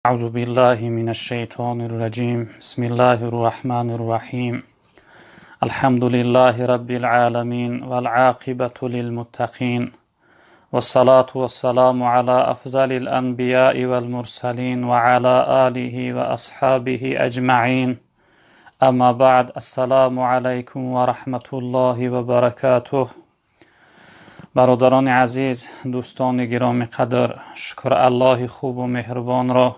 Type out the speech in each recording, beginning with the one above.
أعوذ بالله من الشيطان الرجيم بسم الله الرحمن الرحيم الحمد لله رب العالمين والعاقبة للمتقين والصلاة والسلام على أفضل الأنبياء والمرسلين وعلى آله وأصحابه أجمعين أما بعد السلام عليكم ورحمة الله وبركاته. برادران عزیز، دوستان گرامی قدر، شکر الله خوب و مهربان را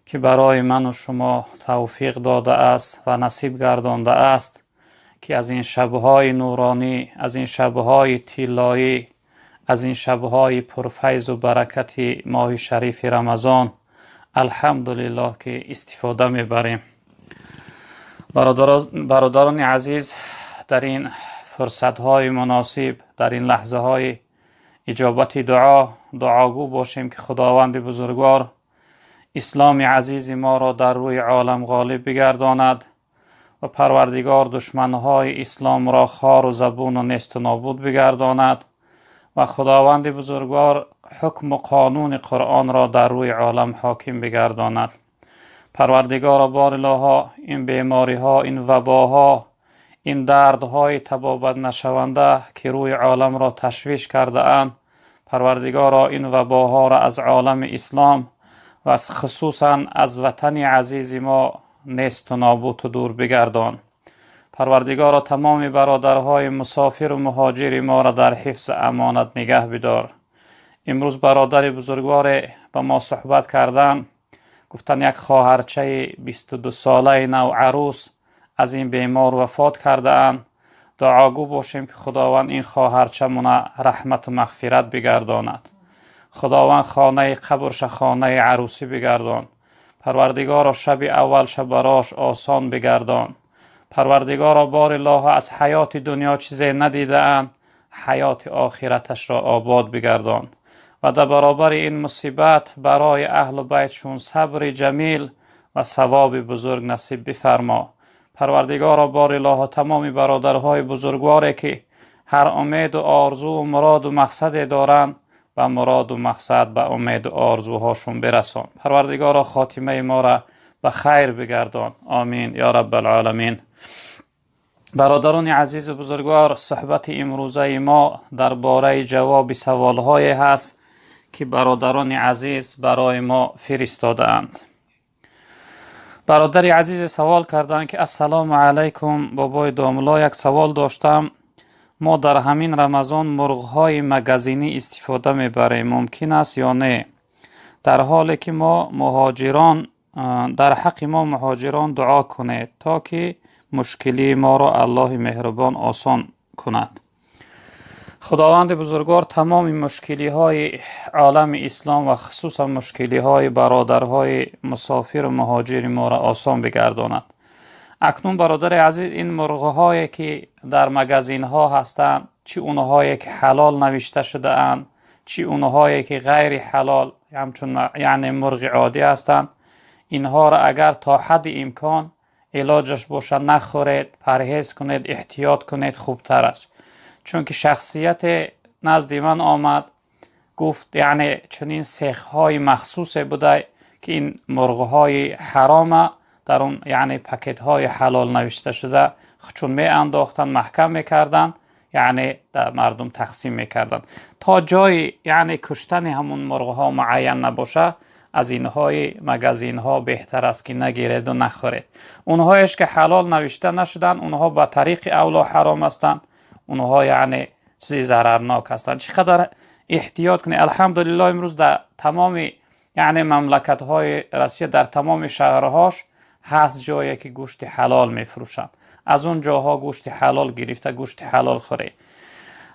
که برای من و شما توفیق داده است و نصیب گردانده است که از این شبهای نورانی، از این شبهای طلایی، از این شبهای پرفیض و برکت ماه شریف رمضان الحمدلله که استفاده میبریم. برادران عزیز، در این فرصتهای مناسب، در این لحظه های اجابت دعاگو باشیم که خداوند بزرگوار اسلام عزیز ما را در روی عالم غالب بگرداند و پروردگار دشمنهای اسلام را خار و زبون و نیست و نابود بگرداند و خداوند بزرگوار حکم و قانون قرآن را در روی عالم حاکم بگرداند. پروردگار بار الله، این بیماری ها، این وباها، این دردهای تبابت نشونده که روی عالم را تشویش کرده اند، پروردگارا این وباها را از عالم اسلام و از خصوصا از وطن عزیز ما نیست و نابود و دور بگردان. پروردگارا تمام برادرهای مسافر و مهاجر ما را در حفظ امانت نگه بدار. امروز برادر بزرگوار با ما صحبت کردن، گفتن یک خواهرچه 22 ساله نو عروس از این بیمار وفات کرده اند. دعاگو باشیم که خداوند این خواهرچه منا رحمت و مغفرت بگرداند. خداوند خانه قبرش خانه عروسی بگردان. پروردگار شب اول شب براش آسان بگردان. پروردگار بار الله از حیات دنیا چیزی ندیده اند، حیات آخرتش را آباد بگردان و در برابر این مصیبت برای اهل بیتشون صبر جمیل و ثواب بزرگ نصیب بفرما. پروردگار بار الله تمام برادرهای بزرگواری که هر امید و آرزو و مراد و مقصد دارند و مراد و مقصد به امید و آرزوهاشون برسان. پروردگار خاتمه ما را به خیر بگردان. آمین یا رب العالمین. برادران عزیز بزرگوار، صحبت امروزه ما درباره جواب سوالهای هست که برادران عزیز برای ما فرستاده اند. برادر عزیز سوال کردند که السلام علیکم بابای داملا، یک سوال داشتم. ما در همین رمضان مرغ‌های مگزینی استفاده میبریم، ممکن است یا نه؟ در حالی که ما مهاجران، در حق ما مهاجران دعا کنید تا که مشکلی ما را الله مهربان آسان کند. خداوند بزرگوار تمام مشکلی های عالم اسلام و خصوصا مشکلی های برادرهای مسافر و مهاجر ما را آسان بگرداند. اکنون برادر عزیز، این مرغ هایی که در مگزین ها هستند، چی اونهایی که حلال نوشته شده اند، چی اونهایی که غیر حلال همچون یعنی مرغ عادی هستند، اینها را اگر تا حد امکان علاجش باشه نخورید، پرهیز کنید، احتیاط کنید، خوبتر است. چون که شخصیت نزد من آمد گفت یعنی چنین سیخ‌های مخصوص بوده که این مرغ‌های حرام در اون یعنی پکت‌های حلال نوشته شده چون می انداختن، محکم میکردن، یعنی در مردم تقسیم میکردن تا جای یعنی کشتن همون مرغ‌ها معین نباشه. از اینهای مگزین‌ها بهتر است که نگیرید و نخورید. اونهایش که حلال نوشته نشدن، اونها با طریق اولا حرام هستند، اونها یعنی چیزی ضررناک هستند. چقدر احتیاط کنید. الحمدلله امروز در تمام یعنی مملکت‌های روسیه در تمام شهرهاش هست جایی که گوشت حلال میفروشند. از اون جاها گوشت حلال گرفته، گوشت حلال خوری.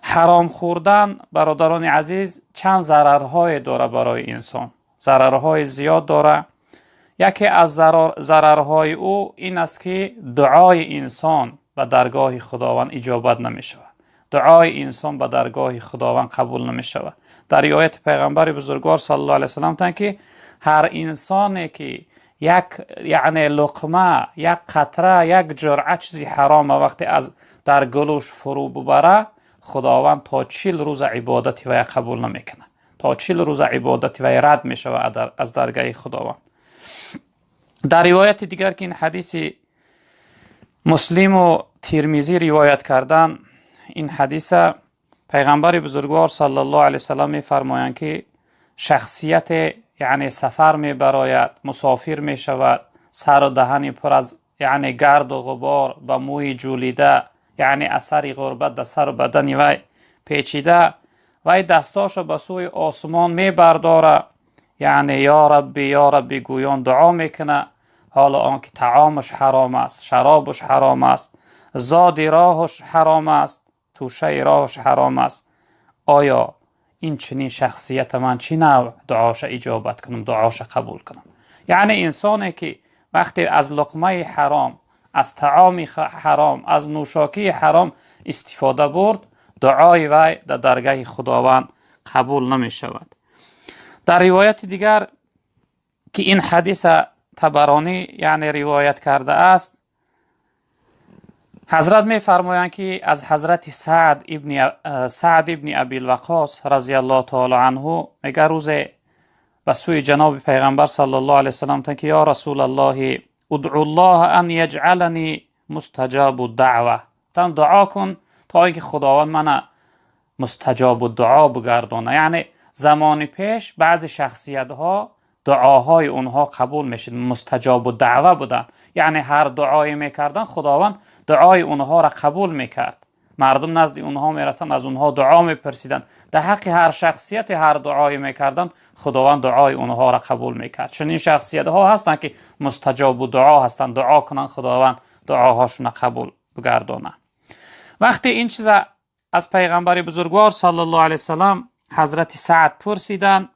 حرام خوردن برادران عزیز چند ضررهای داره برای انسان، ضررهای زیاد داره. یکی از ضررهای او این است که دعای انسان به درگاه خداوند اجابت نمی شود. دعای انسان به درگاه خداوند قبول نمی شود. در روایت پیغمبر بزرگوار صلی الله علیه وسلم تن که هر انسانی که یک یعنی لقمه، یک قطره، یک جرعه چیزی حرام وقتی از در گلوش فرو ببره، خداوند تا 40 روز عبادتی و قبول نمیکنه. تا 40 روز عبادت و رد می شود از درگاه خداوند. در روایت دیگر که این حدیث مسلم و ترمذی روایت کردن، این حدیث پیغمبر بزرگوار صلی الله علیه و سلم می‌فرمایند که شخصیت یعنی سفر می‌براید، مسافر می‌شود، سر و دهن پر از یعنی گرد و غبار، با موی جولیده، یعنی اثر غربت در سر و بدن وی پیچیده، وی دستاشو به سوی آسمان میبرداره، یعنی یا ربی گویان دعا میکنه، حالا آنکه طعامش حرام است، شرابش حرام است، زاد راهش حرام است، توشه راهش حرام است. آیا این چنین شخصیت من چی نوع دعاش اجابت کنم، دعاش قبول کنم؟ یعنی انسانی که وقتی از لقمه حرام، از طعام حرام، از نوشاکی حرام استفاده برد، دعای وی در درگاه خداوند قبول نمی شود. در روایت دیگر که این حدیث طبرانی یعنی روایت کرده است، حضرت می فرمایند که از حضرت سعد ابن ابی الوقاص رضی الله تعالی عنه میگه روز به سوی جناب پیغمبر صلی الله علیه وسلم که یا رسول الله ادعو الله ان یجعلنی مستجاب الدعوه، تن دعا کن تا اینکه خداوند من مستجاب الدعا بگردونه. یعنی زمان پیش بعضی شخصیت ها دعاهای اونها قبول میشد، مستجاب الدعوه بودن، یعنی هر دعایی میکردن خداوند دعای اونها را قبول میکرد، مردم نزد اونها میرفتن، از اونها دعا میپرسیدن، در حق هر شخصیت هر دعایی میکردن خداوند دعای اونها را قبول میکرد. چون این شخصیت ها هستن که مستجاب الدعا هستن، دعا کنن خداوند دعاهاشون قبول بگردونه. وقتی این چیز از پیغمبر بزرگوار صلی الله علیه وسلم حضرت سعد پرسیدن،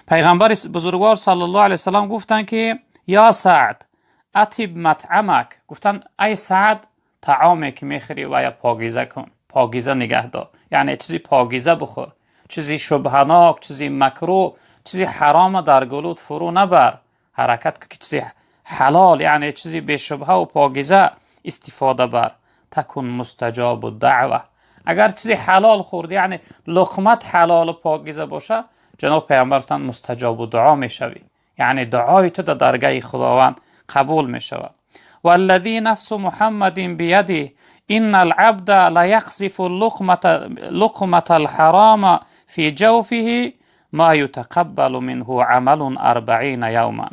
پیغمبر بزرگوار صلی الله علیه وسلم گفتن که یا سعد اطیب مطعمک، گفتن ای سعد طعامی که میخوری و پاکیزه کن، پاکیزه نگه دار، یعنی چیزی پاکیزه بخور، چیزی شبهناک، چیزی مکروه، چیزی حرام در گلوت فرو نبر، حرکت که چیزی حلال یعنی چیزی به شبهه و پاکیزه استفاده بر، تکن مستجاب الدعوه. اگر چیزی حلال خوردی یعنی لقمت حلال و پاکیزه باشه، جناب پیامبر فرمودند مستجاب الدعا میشوی، یعنی دعای تو در درگاه خداوند قبول میشود. والذی نفس محمد بیده ان العبد لا یقذف لقمة الحرام فی جوفه ما یتقبل منه عمل 40 یوما.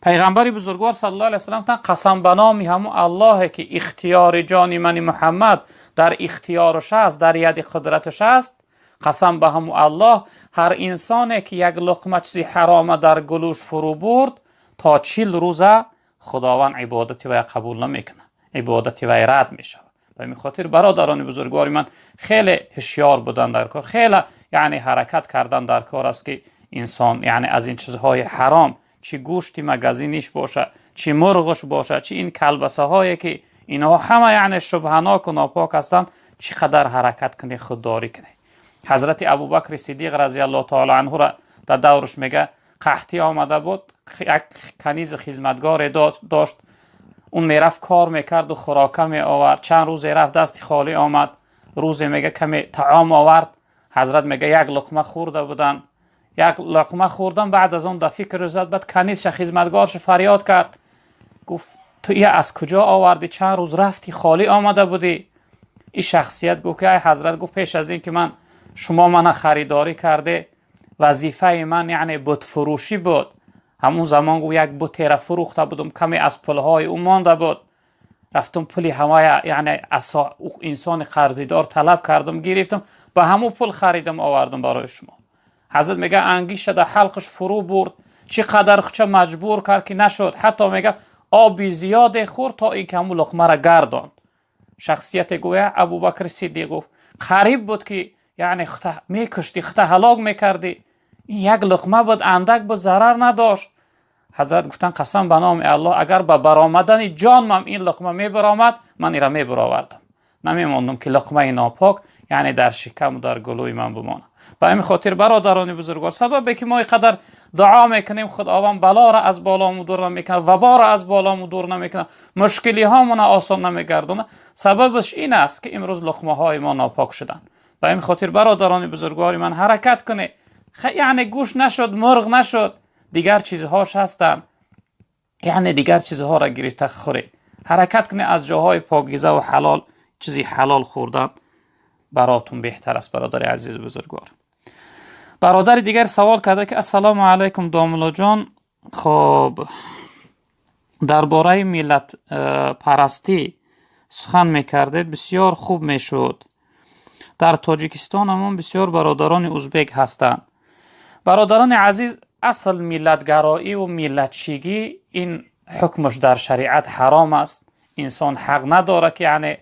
پیغمبر بزرگوار صلی الله علیه و سلم قسم به نام همون الله که اختیار جان من محمد در اختیارش است، در ید قدرتش است، قسم به همون الله هر انسانی که یک لقمه چیزی حرام در گلوش فرو برد تا 40 روزه خداوند عبادت وی قبول نمیکنه، عبادت وی رد میشه. به این خاطر برادران بزرگوار من خیلی هوشیار بودن در کار، خیلی یعنی حرکت کردن در کار است که انسان یعنی از این چیزهای حرام، چی گوشتی مگزینیش باشه، چی مرغش باشه، چی این کلبسه هایی که اینها همه یعنی شبهناک و ناپاک هستند، چقدر حرکت کنی خودداری کنی. حضرت ابوبکر صدیق رضی الله تعالی عنه را در دورش میگه قحطی آمده بود، یک کنیز خدمتگار داشت، اون میرفت کار میکرد و خوراکه می آورد، چند روز رفت دست خالی آمد، روز میگه کمی طعام آورد، حضرت میگه یک لقمه خورده بودن، یک لقمه خوردن، بعد از اون در فکر زد، بعد کنیزش خدمتگارش فریاد کرد، گفت تو این از کجا آوردی، چند روز رفتی خالی آمده بودی؟ این شخصیت گفت که ای حضرت، گفت پیش از این که شما من خریداری کرده، وظیفه من یعنی بت فروشی بود، همون زمان گفت یک بت را فروخته بودم، کمی از پلهای اون مانده بود، رفتم پلی همه یعنی انسان قرضیدار طلب کردم، گرفتم، با همون پل خریدم آوردم برای شما. حضرت میگه انگیش در حلقش فرو برد، چقدر خچه مجبور کرد که نشد، حتی میگه آبی زیاد خورد تا این که همون لقمه را گرداند. شخصیت گویا ابوبکر صدیق گفت قریب بود که یعنی میکشتی، خطا هلاک میکردی، این یک لقمه بود، اندک بود، ضرر نداشت. حضرت گفتن قسم به نام الله اگر به برآمدن جان من این لقمه میبرآمد، من این را میبرآوردم، نمیماندم که لقمه ناپاک یعنی در شکم و در گلوی من بمانه. به این خاطر برادران بزرگوار، سبب که ما اینقدر دعا میکنیم خداوند بلا را از بالامون دور نمیکنه، وبا را از بالامون دور نمیکنه، مشکلی هامون آسان نمیگردونه، سببش این است که امروز لقمه های ما ناپاک شدن. به این خاطر برادران بزرگوار من حرکت کنه، یعنی گوش نشد، مرغ نشد، دیگر چیزهاش هستن، یعنی دیگر چیزها را گرفته خوری. حرکت کنی از جاهای پاکیزه و حلال، چیزی حلال خوردن براتون بهتر است. برادر عزیز بزرگوار، برادر دیگر سوال کرده که السلام علیکم داملا جان، خب درباره ملت پرستی سخن میکردید، بسیار خوب میشد. در تاجیکستان هم بسیار برادران ازبک هستند. برادران عزیز، اصل ملتگرایی و ملتچیگی این حکمش در شریعت حرام است. انسان حق نداره که یعنی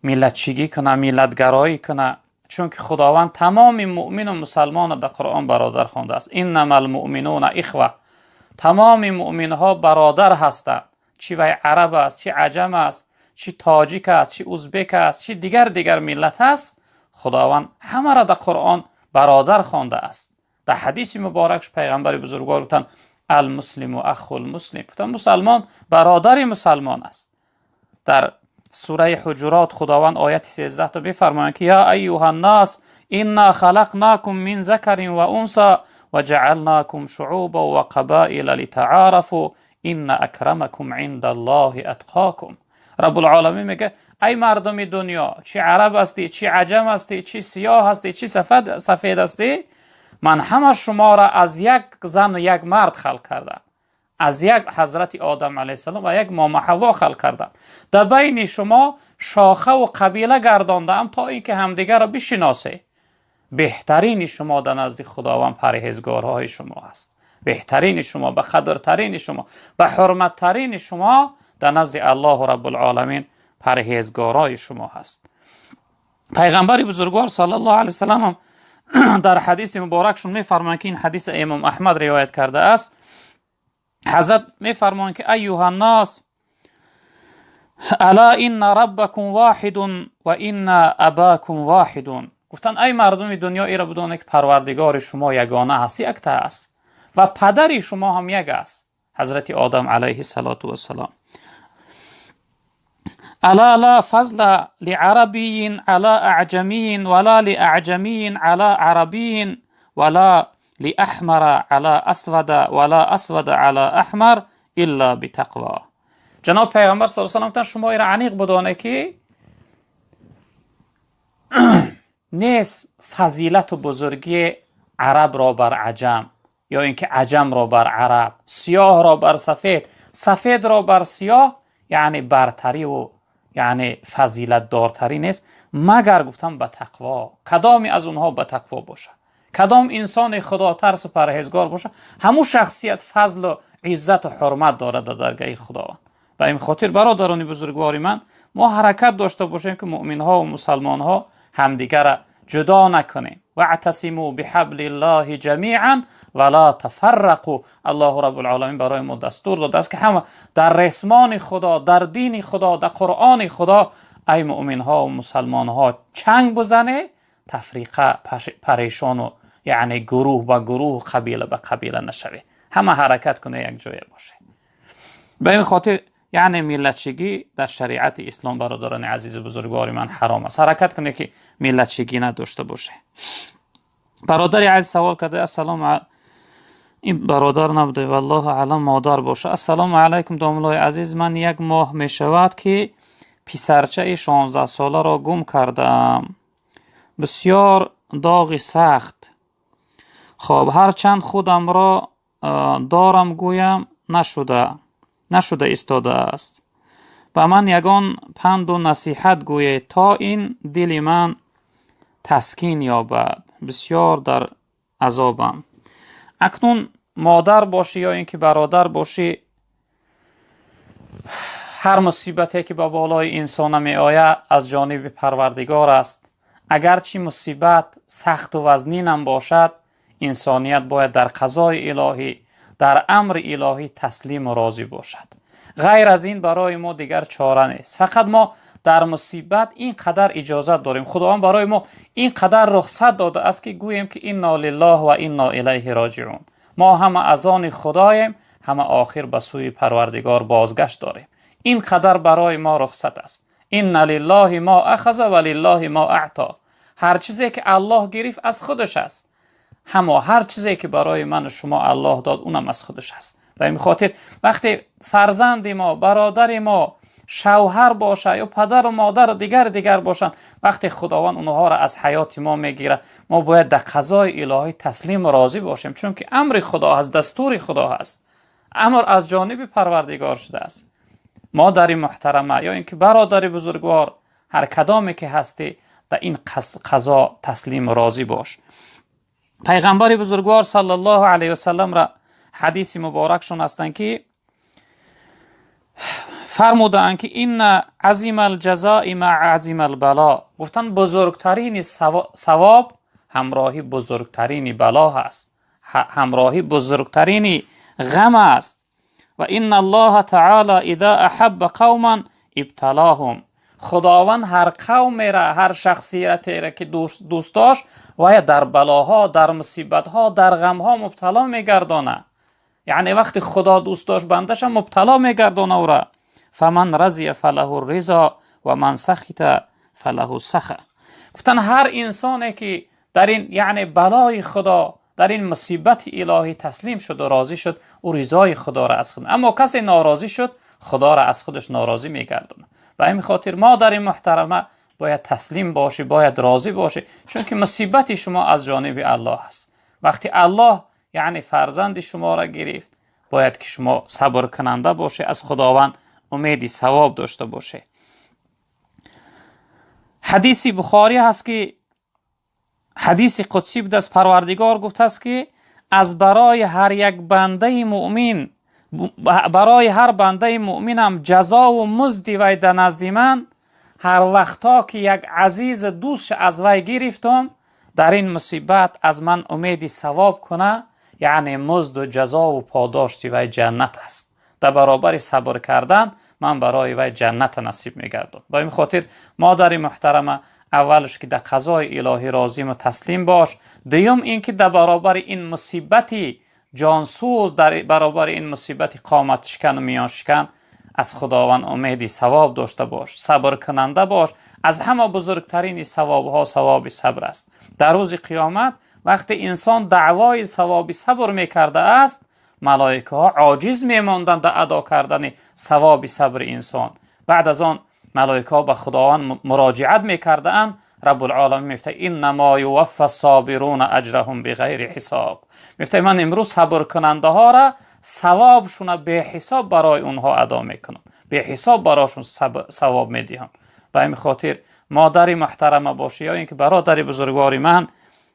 ملتچیگی کنه، ملتگرایی کنه، چون که خداوند تمام مؤمن و مسلمان در قرآن برادر خوانده است. انما المؤمنون اخوه، تمام مؤمن ها برادر هستند، چی وی عرب است، چی عجم است، چی تاجیک است، چی ازبک است، چی دیگر ملت است، خداوند همه را در قرآن برادر خوانده است. در حدیث مبارکش پیغمبر بزرگوار گفتند المسلم و اخو المسلم، گفتند مسلمان برادر مسلمان است. در سوره حجرات خداوند آیت 13 تا بفرمایند که یا ایها الناس انا خلقناکم من ذکر و انثی و جعلناکم شعوبا و قبائل لتعارفوا ان اکرمکم عند الله اتقاکم. رب العالمین میگه ای مردم دنیا، چی عرب هستی، چی عجم هستی، چی سیاه هستی، چی سفید هستی، من همه شما را از یک زن و یک مرد خلق کردم، از یک حضرت آدم علیه السلام و یک ماما حوا خلق کردم، در بین شما شاخه و قبیله گرداندم تا اینکه همدیگر را بشناسه. بهترین شما در نزد خداوند پرهیزگارهای شما است. بهترین شما، به قدرترین شما، به حرمتترین شما در نزد الله رب العالمین پرهیزگارای شما هست. پیغمبر بزرگوار صلی الله علیه وسلم هم در حدیث مبارکشون میفرمایند که این حدیث امام احمد روایت کرده است. حضرت میفرمایند که ایها الناس الا ان ربکم واحد و ان اباکم واحد. گفتن ای مردم دنیا، ایرا بدانید که پروردگار شما یگانه است، یک است و پدری شما هم یک است، حضرت آدم علیه السلام. الا لا فضل لعربی على اعجمی ولا لاعجمی على عربی ولا لاحمر على اسود ولا اسود على احمر الا بتقوا. جناب پیغمبر صلی الله علیه و سلم شما ایرا عنیق بدانید که نیست فضیلت و بزرگی عرب را بر عجم، یا اینکه عجم را بر عرب، سیاه را بر سفید، سفید را بر سیاه، یعنی برتری و یعنی فضیلت دارتری نیست مگر گفتم به تقوا. کدامی از اونها به تقوا باشه، کدام انسان خدا ترس و پرهیزگار باشه، همون شخصیت فضل و عزت و حرمت داره در درگاه خداوند. به این خاطر برادران بزرگواری من، ما حرکت داشته باشیم که مؤمن ها و مسلمان ها همدیگر را جدا نکنیم. واعتصموا بحبل الله جمیعا ولا تفرقوا. الله رب العالمین برای ما دستور داده است که همه در رسمان خدا، در دین خدا، در قرآن خدا ای مؤمن ها و مسلمان ها چنگ بزنه، تفریقه پریشان و یعنی گروه با گروه، قبیله به قبیله نشوه، همه حرکت کنه یک جای باشه. به این خاطر یعنی ملتچگی در شریعت اسلام برادران عزیز بزرگوار من حرام است. حرکت کنه که ملتچگی نداشته باشه. برادر عزیز سوال کرده السلام این برادر نبوده والله اعلم مادر باشه. السلام علیکم داملای عزیز، من یک ماه می شود که پسرچه 16 ساله را گم کردم. بسیار داغ سخت. خب هرچند خودم را دارم گویم نشده ایستاده است. به من یگان پند و نصیحت گویه تا این دل من تسکین یابد. بسیار در عذابم. اکنون مادر باشی یا اینکه برادر باشی، هر مصیبتی که به بالای انسان می آید از جانب پروردگار است. اگرچه مصیبت سخت و وزنین هم باشد، انسانیت باید در قضای الهی، در امر الهی تسلیم و راضی باشد. غیر از این برای ما دیگر چاره نیست. فقط ما در مصیبت این قدر اجازت داریم، خداوند برای ما این قدر رخصت داده است که گوییم که انا لله و انا الیه راجعون. ما همه از آن خداییم، همه آخر به سوی پروردگار بازگشت داریم. این قدر برای ما رخصت است. ان لله ما اخذ و لله ما اعطا. هر چیزی که الله گرفت از خودش است، هر چیزی که برای من و شما الله داد اونم از خودش هست. به این خاطر وقتی فرزند ما، برادر ما، شوهر باشه یا پدر و مادر دیگر باشن، وقتی خداوند اونها را از حیات ما میگیره، ما باید در قضای الهی تسلیم و راضی باشیم، چون که امر خدا هست، دستور خدا هست، امر از جانب پروردگار شده است. مادر محترمه یا اینکه برادر بزرگوار، هر کدامی که هستی در این قضا تسلیم و راضی باش. پیغمبر بزرگوار صلی الله علیه و سلم را حدیث مبارکشون هستند که فرمودن که این عظیم الجزاء مع عظیم البلا، گفتن بزرگترین ثواب همراهی بزرگترین بلا هست، همراهی بزرگترین غم است. و ان الله تعالی اذا احب قوما ابتلاهم، خداوند هر قوم را، هر شخصیت را که دوست داشت و در بلاها، در مصیبتها، در غمها مبتلا میگردانه. یعنی وقتی خدا دوست داشت بندش مبتلا میگردانه او را. فمن رضی فله الرضا و من سخط فله السخط. گفتن هر انسانی که در این یعنی بلای خدا، در این مصیبت الهی تسلیم شد و راضی شد، او رضای خدا را از خود، اما کسی ناراضی شد خدا را از خودش ناراضی میگردونه. و همین خاطر مادر محترمه باید تسلیم باشی، باید راضی باشی، چون که مصیبت شما از جانب الله است. وقتی الله یعنی فرزند شما را گرفت، باید که شما صبر کننده باشی، از خداوند امیدی ثواب داشته باشه. حدیث بخاری هست که حدیث قدسی بود از پروردگار، گفت است که از برای هر یک بنده مؤمن، برای هر بنده مؤمنم جزا و مزدی وی در نزد من، هر وقتا که یک عزیز دوست از وی گرفتم در این مصیبت از من امیدی ثواب کنه، یعنی مزد و جزا و پاداشتی وی جنت است. در برابر صبر کردن من برای وی جنت نصیب میگردم. با این خاطر مادر محترمه، اولش که در قضای الهی راضی و تسلیم باش. دوم این که در برابر این مصیبتی جانسوز، در برابر این مصیبتی قامت شکن و میان شکن، از خداوند امیدی ثواب داشته باش، صبر کننده باش. از همه بزرگترین ثواب ها ثواب صبر است. در روز قیامت وقتی انسان دعوای ثواب صبر میکرده است، ملائکه ها عاجز میماندند در ادا کردن ثواب صبر انسان. بعد از آن ملائکه ها به خداوند مراجعت میکرده اند. رب العالمین میفته انما یوفی الصابرون اجرهم بغیر حساب. میفته من امروز صبر کننده ها را ثوابشون به حساب برای اونها ادا میکنم، به حساب براشون ثواب میدهم. به این خاطر مادر محترمه باشی یا اینکه برادر بزرگواری من،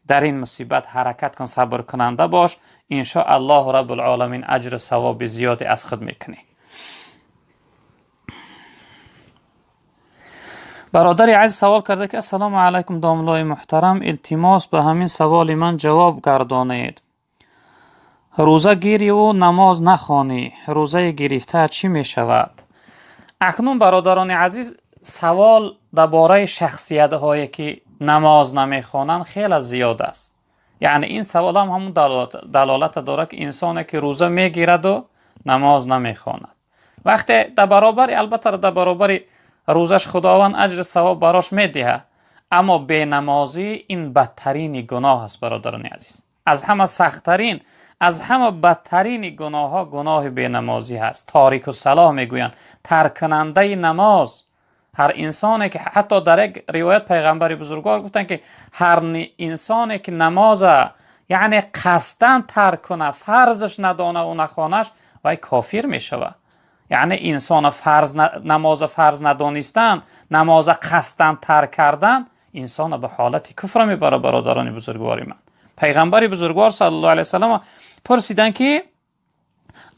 در این مصیبت حرکت کن، صبر کننده باش، ان شاء الله رب العالمین اجر ثواب زیادی از خود میکنی. برادر عزیز سوال کرده که السلام علیکم داملای محترم، التماس به همین سوال من جواب گردانید. روزه گیری و نماز نخوانی، روزه گرفته چی می شود؟ اکنون برادران عزیز، سوال درباره شخصیت هایی که نماز نمی خوانند خیلی زیاد است. یعنی این سوال هم همون دلالت داره که انسانی که روزه می گیرد و نماز نمی خواند، وقتی در برابر، البته در برابر روزش خداوند اجر ثواب براش میده، اما بی نمازی این بدترین گناه است. برادران عزیز، از همه سختترین، از همه بدترین گناه ها گناه بی نمازی هست. تاریک الصلاة میگویند، ترک کننده نماز. هر انسانی که، حتی در یک روایت پیغمبر بزرگوار گفتن که هر انسانی که نماز یعنی قصدن ترک کنه، فرضش ندانه و نخوانش، وای کافر میشود. یعنی انسان نماز فرض ندانستن، نماز قصدن ترک کردن، انسان به حالت کفر میبره. برادران بزرگواری من، پیغمبر بزرگوار صلی الله علیه وسلم پرسیدن که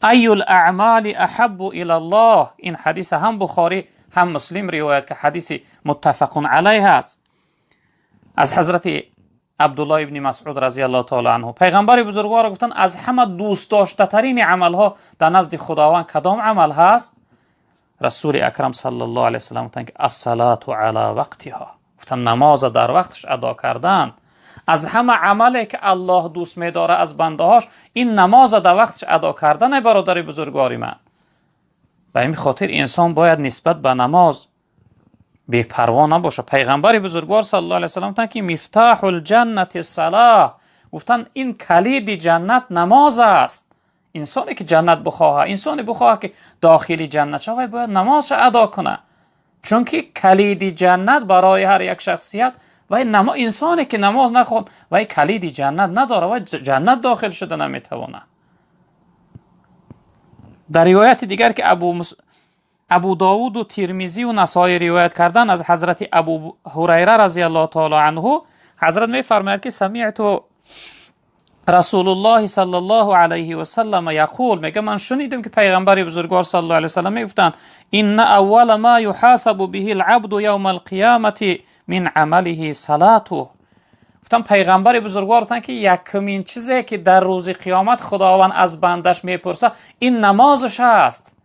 ای الاعمال احب الی الله. این حدیث هم بخاری هم مسلم روایت که حدیث متفق علیه است از حضرت عبدالله ابن مسعود رضی الله تعالی عنه. پیغمبر بزرگوار گفتن از همه دوست داشته ترین عمل ها در نزد خداوند کدام عمل هست؟ رسول اکرم صلی الله علیه و سلم گفتن که الصلاة علی وقتها. گفتن نماز در وقتش ادا کردن. از همه عملی که الله دوست می‌داره از بنده هاش این نماز در وقتش ادا کردن. برادر بزرگواری من، به این خاطر انسان باید نسبت به نماز بی‌پروا نباشه. پیغمبر بزرگوار صلی الله علیه و سلم گفتن که مفتاح الجنت الصلاة گفتن این کلید جنت نماز است. انسانی که جنت بخواه، انسانی بخواه که داخلی جنت شود، باید نماز ادا کنه، چون که کلید جنت برای هر یک شخصیت و انسانی که نماز نخوند و کلید جنت نداره و جنت داخل شده نمیتونه. در روایت دیگر که ابو داود و ترمذی و نسائی روایت کردن از حضرت ابو هریره رضی الله تعالی عنه، حضرت میفرماید که سمعت رسول الله صلی الله علیه و سلم یقول، میگه من شنیدم که پیغمبر بزرگوار صلی الله علیه و سلم میگفتند ان اول ما یحاسب به العبد یوم القیامه من عمله صلاته. گفتم پیغمبر بزرگوار گفتن که یکمین چیزی که در روز قیامت خداوند از بندش میپرسه این نمازش است.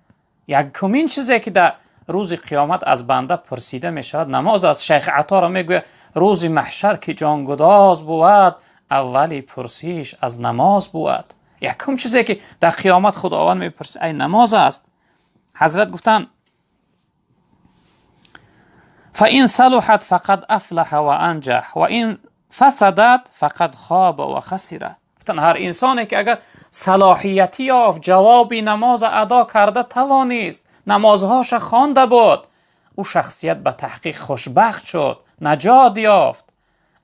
یکمین چیزی که در روز قیامت از بنده پرسیده میشود نماز است. شیخ عطا را میگه روز محشر که جانگداز بود اولی پرسیش از نماز بود. یکم چیزی که در قیامت خداوند میپرسه ای نماز است. حضرت گفتن فإن صلحت فقد افلح و انجح و این فسدت فقد خاب و خسر. گفتن هر انسانی که اگر صلاحیتی یافت جوابی نماز ادا کرده توانست، نمازهاش خوانده بود، او شخصیت به تحقیق خوشبخت شد، نجات یافت.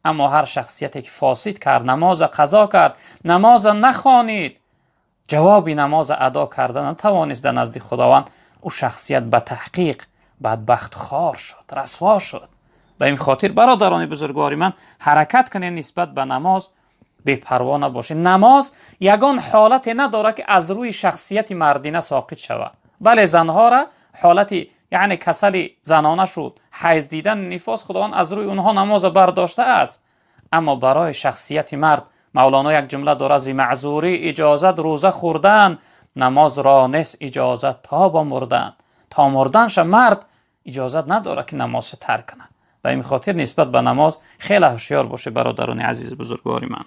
اما هر شخصیتی که فاسد کرد، نماز قضا کرد، نماز نخوانید، جوابی نماز ادا کرده نتوانست در نزد خداوند، او شخصیت به تحقیق بدبخت خوار شد، رسوا شد. به این خاطر برادران بزرگواری من حرکت کنید نسبت به نماز بی‌پروا نباشید. نماز یگان حالت نداره که از روی شخصیت مردینه ساقط شود. بله زنها را حالتی یعنی کسل زنانه شد، حیض دیدن، نفاس، خداوند از روی اونها نماز برداشته است. اما برای شخصیت مرد مولانا یک جمله داره: زی معذوری اجازت روزه خوردن، نماز را نیست اجازت تا با مردن. تا مردنش مرد اجازت نداره که نماز ترک کنه. به این خاطر نسبت به نماز خیلی هوشیار باشه برادران عزیز بزرگواری من.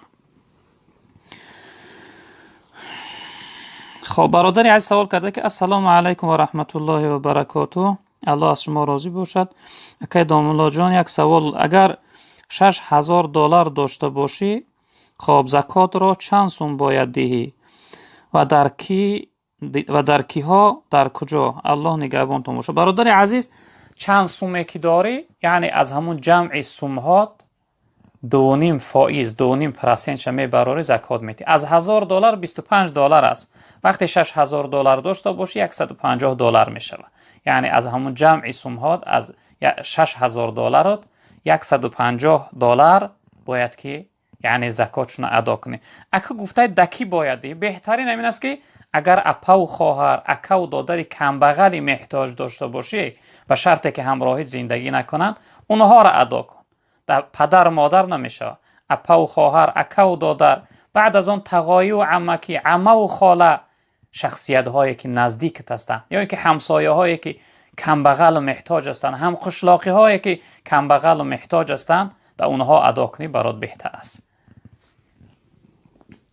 خب برادری عزیز سوال کرده که السلام علیکم و رحمت الله و برکاته، الله از شما راضی باشد. اکای دامولا جان یک سوال: اگر $6,000 داشته باشی، خب زکات را چند سوم باید دهی و در کی ها در کجا؟ الله نگهبانتون باشه. برادر عزیز چند سومه که داری یعنی از همون جمع سومهات 2.5 فائز 2.5% میبراری زکات میتی. از $1,000 $25 است. وقتی $6,000 داشته باشی $150 میشود. یعنی از همون جمع سومهات از $6,000 $150 باید که یعنی زکاتشون ادا کنی. اگه گفته دکی باید دی، بهترین همین است که اگر اپا و خواهر، اکا و دادر کمبغلی محتاج داشته باشی به شرطی که همراهیت زندگی نکنند اونها را ادا کن. در پدر مادر نمیشه. اپا و خواهر، اکا و دادر، بعد از آن تقایی و عمکی، عمه و خاله، شخصیت هایی که نزدیکت هستند یا اینکه همسایه هایی که کمبغل و محتاج هستند، هم خشلاقی هایی که کمبغل و محتاج هستند، در اونها ادا کنی برات بهتر است.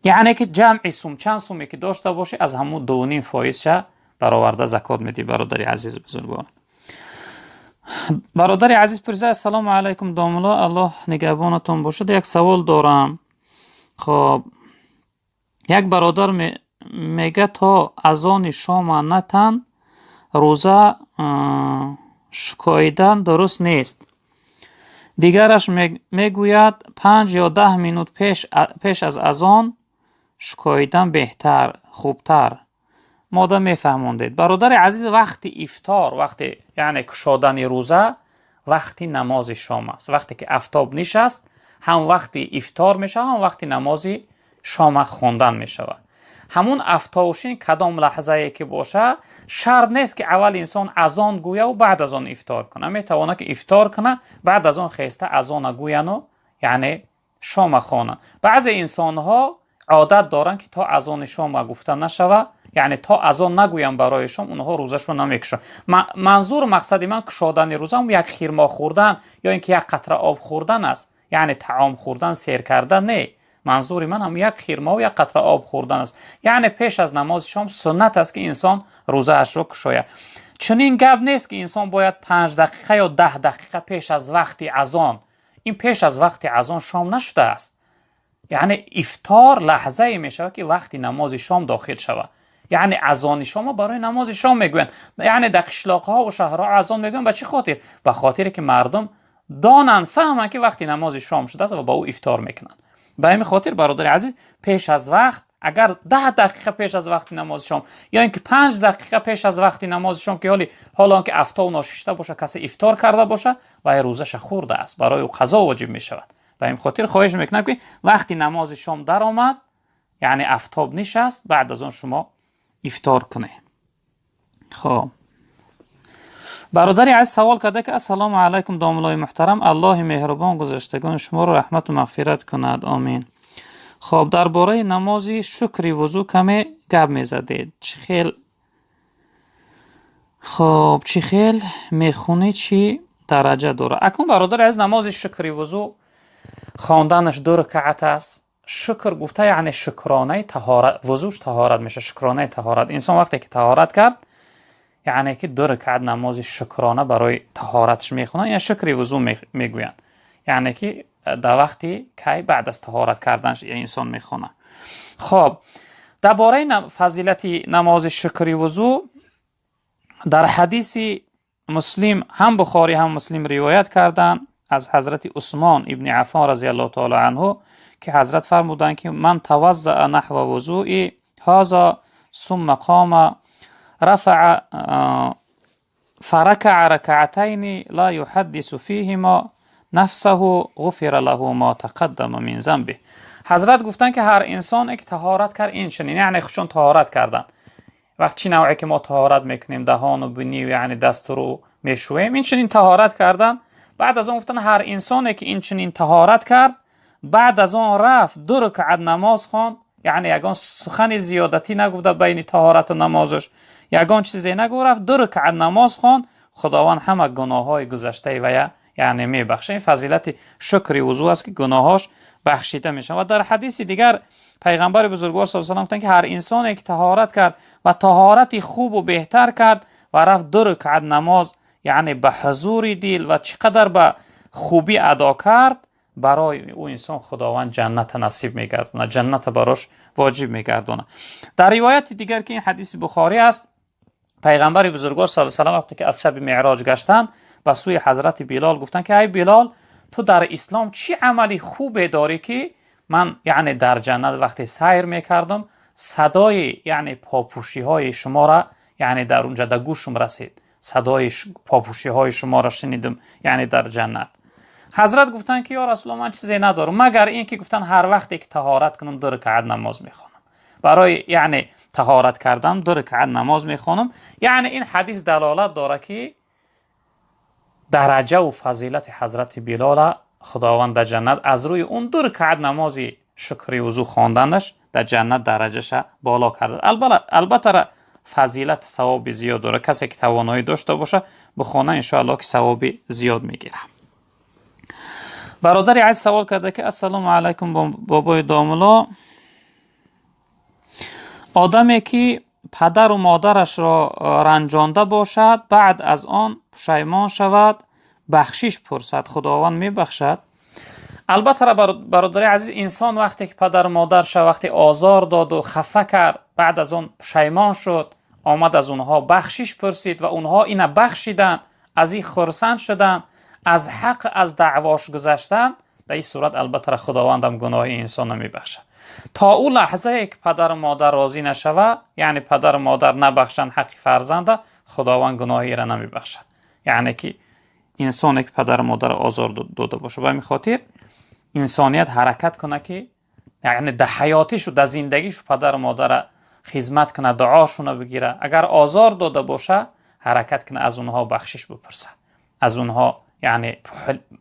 یعنی که جمع سوم چند سومی که داشته باشی از همون 2.5 فائزش برآورده زکات میدی. برادر عزیز بزرگوار، برادر عزیز پرسیده: السلام علیکم داملا، الله نگهبانتون باشه. یک سوال دارم. خب یک برادر میگه تا اذان شام نتن روزه شکاییدن درست نیست. دیگرش میگوید 5 یا 10 منوت پیش از اذان شکاییدن بهتر، خوبتر. ماده میفهموندید. برادر عزیز وقتی افطار، وقتی یعنی کشادن روزه، وقتی نماز شام است. وقتی که آفتاب نشست هم وقتی افطار میشه، هم وقتی نماز شام خوندن میشه. همون آفتابشین کدام لحظه ای که باشه شرط نیست که اول انسان اذان گویه و بعد از آن افطار کنه. میتونه که افطار کنه بعد از آن خیسته اذان گوین و یعنی شام خوانن. بعضی انسان ها عادت دارن که تا اذان شام گفته نشوه، یعنی تا اذان نگویم برای شام اونها روزشون نمیکشن. منظور مقصد من کشادن روزه هم یک خیرما خوردن یا اینکه یک قطره آب خوردن است، یعنی طعام خوردن، سیر کردن نه. منظور من هم یک خیرما و یک قطره آب خوردن است. یعنی پیش از نماز شام سنت است که انسان روزه اش رو کشاید. چنین گپ نیست که انسان باید 5 دقیقه یا 10 دقیقه پیش از وقت اذان. این پیش از وقت اذان شام نشده است. یعنی افطار لحظه ای می شود که وقتی نماز شام داخل شود. یعنی اذان شام برای نماز شام میگویند. یعنی در قشلاق‌ها و شهرها اذان میگویند به چه خاطر؟ به خاطر که مردم دانن فهمن که وقتی نماز شام شده است و با او افطار میکنن. به همین خاطر برادر عزیز پیش از وقت، اگر 10 دقیقه پیش از وقت نماز شام یا اینکه 5 دقیقه پیش از وقت نماز شام که حالا که افطار ناشسته باشه کسی افطار کرده باشه و روزش خورده است، برای او قضا واجب می شود. به این خاطر خواهش میکنم که وقتی نماز شام در آمد، یعنی آفتاب نشست، بعد از آن شما افطار کنه. خب برادری عزیز سوال کرده که السلام علیکم داملای محترم، الله مهربان گذشتگان شما رو رحمت و مغفرت کند، آمین. خب درباره نماز شکر وضو کمی گپ میزدید، چی خیل میخونی، چی درجه داره؟ اکنون برادر از نماز شکر وضو خواندنش 2 رکعت است. شکر گفته یعنی شکرانه طهارت، وضوش طهارت میشه، شکرانه طهارت. انسان وقتی که طهارت کرد یعنی که 2 رکعت نماز شکرانه برای طهارتش میخونن یا شکر وضو میگوین، یعنی که در وقتی که بعد از طهارت کردنش انسان میخونه. خب درباره فضیلت نماز شکر وضو در حدیث مسلم، هم بخاری هم مسلم روایت کردن از حضرت عثمان ابن عفان رضی الله تعالی عنه که حضرت فرمودند که من توضأ نحو وضوء هذا ثم قام رفع فركع ركعتين لا يحدث فيهما نفسه غفر له ما تقدم من ذنبه. حضرت گفتن که هر انسان که طهارت کرد این چنین، یعنی خودشون طهارت کردن. وقتی نوعی که ما طهارت میکنیم دهان و بینی و یعنی دست رو میشویم، این چنین طهارت کردن. بعد از اون گفتن هر انسانی که این چنین طهارت کرد بعد از اون رفت 2 رکعت نماز خواند، یعنی یگان سخن زیادتی نگفته بین طهارت و نمازش، یگان چیزی نگفت، رفت 2 رکعت نماز خواند، خداوند همه گناههای گذشته و یعنی میبخشه. این فضیلت شکر وضو است که گناهاش بخشیده میشن. و در حدیث دیگر پیغمبر بزرگوار صلی الله علیه و آله گفتند که هر انسانی که طهارت کرد و طهارتی خوب و بهتر کرد و رفت 2 رکعت نماز، یعنی به حضور دل و چقدر به خوبی ادا کرد، برای او انسان خداوند جنت نصیب میگردونه، جنت براش واجب میگردونه. در روایت دیگر که این حدیث بخاری است، پیغمبر بزرگوار صلی الله علیه و آله وقتی که از شب معراج گشتن به سوی حضرت بلال گفتن که ای بلال، تو در اسلام چی عملی خوبه داری که من یعنی در جنت وقتی سیر میکردم صدای یعنی پاپوشی های شما را یعنی در اونجا در گوشم رسید، صدای پاپوشی های شما را شنیدم یعنی در جنت. حضرت گفتن که یا رسول الله من چیزی ندارم مگر این که گفتن هر وقتی که طهارت کنم 2 رکعت نماز میخونم، برای یعنی طهارت کردن 2 رکعت نماز میخونم. یعنی این حدیث دلالت داره که درجه و فضیلت حضرت بلال خداوند در جنت از روی اون 2 رکعت نماز شکر وضو خواندنش در جنت درجهش بالا کرده. البته فضیلت ثواب زیاد داره، کسی که توانایی داشته باشه بخونه ان شاء الله که ثواب زیاد میگیره. برادری عزیز سوال کرده که السلام علیکم بابای داملا، آدمی که پدر و مادرش را رنجانده باشد بعد از آن پشیمان شود بخشش پرسد، خداوند میبخشد؟ البته برادری عزیز، انسان وقتی که پدر و مادرش وقتی آزار داد و خفه کرد بعد از آن پشیمان شد، آمد از اونها بخشش پرسید و اونها اینه بخشیدن، از این خرسند شدن، از حق از دعواش گذشتن، در این صورت البته خداوندم گناه انسان نمیبخشه. تا اون لحظه که پدر و مادر راضی نشوه، یعنی پدر و مادر نبخشن حق فرزنده، خداوند گناهی را نمیبخشه. یعنی که انسانی که پدر و مادر آزار داده باشه، به همین خاطر انسانیت حرکت کنه که یعنی در حیاتیش و در زندگیش پدر و مادر خدمت کنه، دعاشون بگیره. اگر آزار داده باشه حرکت کنه، از اونها بخشش بپرسه، از اونها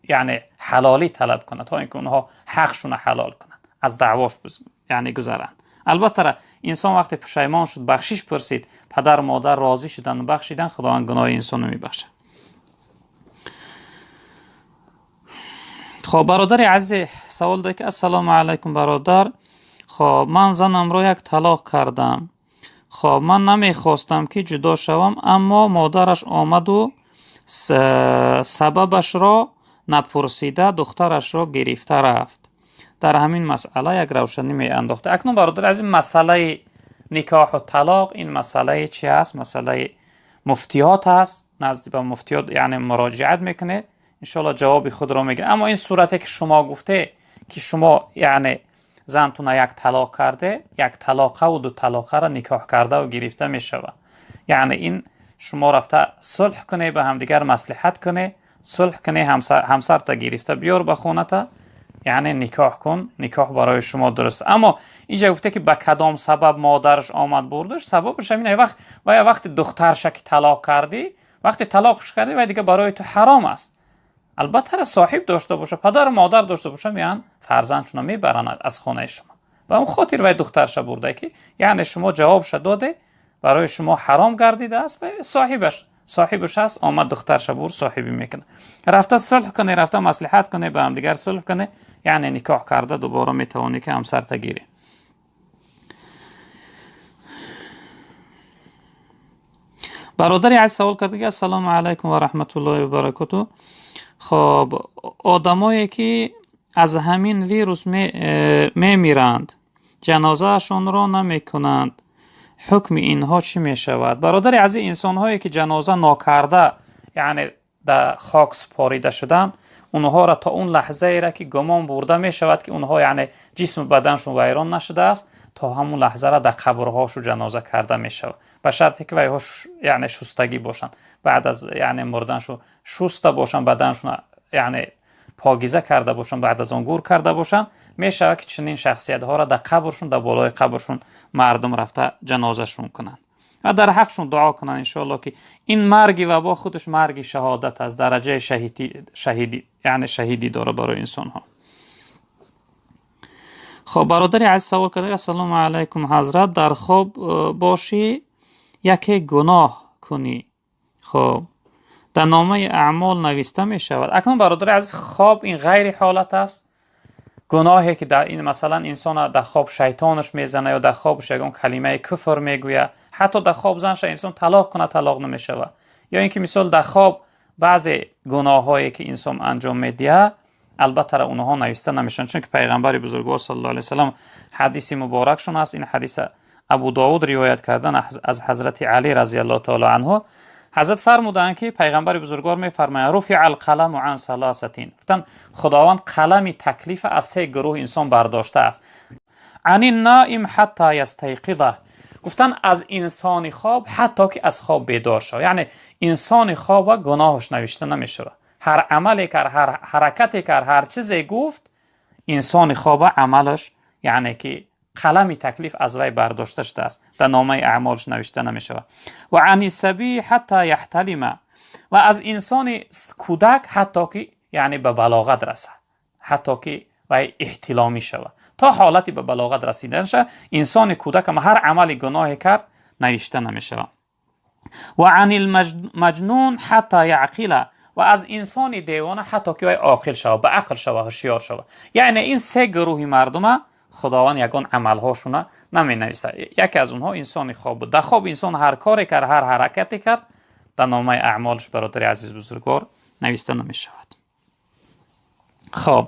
یعنی حلالی طلب کنه تا اینکه اونها حقشون حلال کنن، از دعواش یعنی گذرن. البته انسان وقتی پشیمان شد بخشش پرسید، پدر و مادر راضی شدن و بخشیدن، خداوند گناه انسان رو میبخشه. خب برادر عزیز سوال داره که السلام علیکم برادر، خب من زنم رو یک طلاق کردم، خب من نمیخواستم که جدا شوم، اما مادرش آمد و سببش را نپرسیده دخترش را گرفته رفت. در همین مسئله یک روشنی می انداخته. اکنون برادر از این مسئله نکاح و طلاق، این مسئله چی است؟ مسئله مفتیات است. نزد به مفتیات یعنی مراجعت میکنه، انشالله جواب خود رو میگیره. اما این صورتی که شما گفته که شما یعنی زنتون یک طلاق کرده، یک طلاقه و دو طلاقه را نکاح کرده و گرفته میشود، یعنی این شما رفته صلح کنه، به همدیگر مصلحت کنه، صلح کنه، همسر تا گرفته بیار به خونه تا، یعنی نکاح کن، نکاح برای شما درست. اما اینجا گفته که به کدام سبب مادرش آمد بردش، سببش همینه. وقتی دخترش که طلاق کردی، وقتی طلاقش کردی و دیگه برای تو حرام است. البته صاحب داشته باشه، پدر و مادر داشته باشه، میان فرزندشون میبرن از خانه شما. و اون خاطر وای دخترش برده که یعنی شما جوابش داده، برای شما حرام گردیده است و صاحبش هست، آمد دخترش برد صاحبی میکنه. رفته صلح کنه، رفته مصلحت کنه، به هم دیگر صلح کنه، یعنی نکاح کرده دوباره میتوانی که همسر تگیری. برادری از سوال کرده که السلام علیکم و رحمت الله و برکاته. خب آدمایی که از همین ویروس میمیرند جنازهشون را نمیکنند، حکم اینها چی می شود؟ برادری از این انسان هایی که جنازه ناکرده یعنی در خاک سپاریده شدن، اونها را تا اون لحظه ای را که گمان برده می شود که اونها یعنی جسم بدنشون ویران نشده است، تا همون لحظه را در قبرهاشو جنازه کرده می شود، به شرطی که ویها یعنی شستگی باشن، بعد از یعنی مردنشو شسته باشن، بدنشون یعنی پاکیزه کرده باشن، بعد از اون گور کرده باشن، می شود که چنین شخصیت ها را در قبرشون، در بالای قبرشون مردم رفته جنازهشون کنند و در حقشون دعا کنند انشاءالله که این مرگی و با خودش مرگی شهادت از درجه شهیدی یعنی شهیدی داره برای انسان ها. خب برادری عزیز سوال کرده السلام علیکم حضرت، در خواب باشی یکی گناه کنی، خب در نامه اعمال نوشته می شود. اکنون برادر عزیز خواب این غیر حالت است، گناهی که در این مثلا انسان در خواب شیطانش میزنه یا در خوابش یگان کلمه کفر میگوید، حتی در خواب زنش انسان طلاق کنه طلاق نمیشود، یا اینکه مثال در خواب بعضی گناهایی که انسان انجام میده البته اونها نوشته نمیشن، چون که پیغمبر بزرگوار صلی الله علیه و سلم حدیث مبارکشون است. این حدیث ابو داود روایت کردن از حضرت علی رضی الله تعالی عنه. حضرت فرمودند که پیغمبر بزرگوار میفرمایند رفع القلم عن ثلاثه، گفتن خداوند قلم تکلیف از سه گروه انسان برداشته است. عن النائم حتی یستیقظ، گفتن از انسان خواب حتی که از خواب بیدار شود، یعنی انسان خواب گناهش نوشته نمیشه، هر عملی کرد، هر حرکتی کرد، هر چیزی گفت، انسان خواب عملش یعنی که قلم تکلیف از وی برداشته شده است، در نامه اعمالش نوشته نمیشه. و عن الصبی حتی یحتلم، و از انسان کودک حتی که یعنی به بلاغت رسه، حتی که وی احتلامی شود، تا حالتی به بلاغت رسیدن شه، انسان کودک هم هر عملی گناهی کرد نوشته نمیشه. و عن المجنون حتی یعقل، و از انسان دیوانه حتی که وی عاقل شود، به عقل شود، هوشیار شود. یعنی این سه گروه مردم خداوند یگان عملهاشون نمی نویسه. یکی از اونها انسان خواب بود، در خواب انسان هر کاری کرد، هر حرکتی کرد، در نامه اعمالش برادر عزیز بزرگوار نوشته نمی شود. خب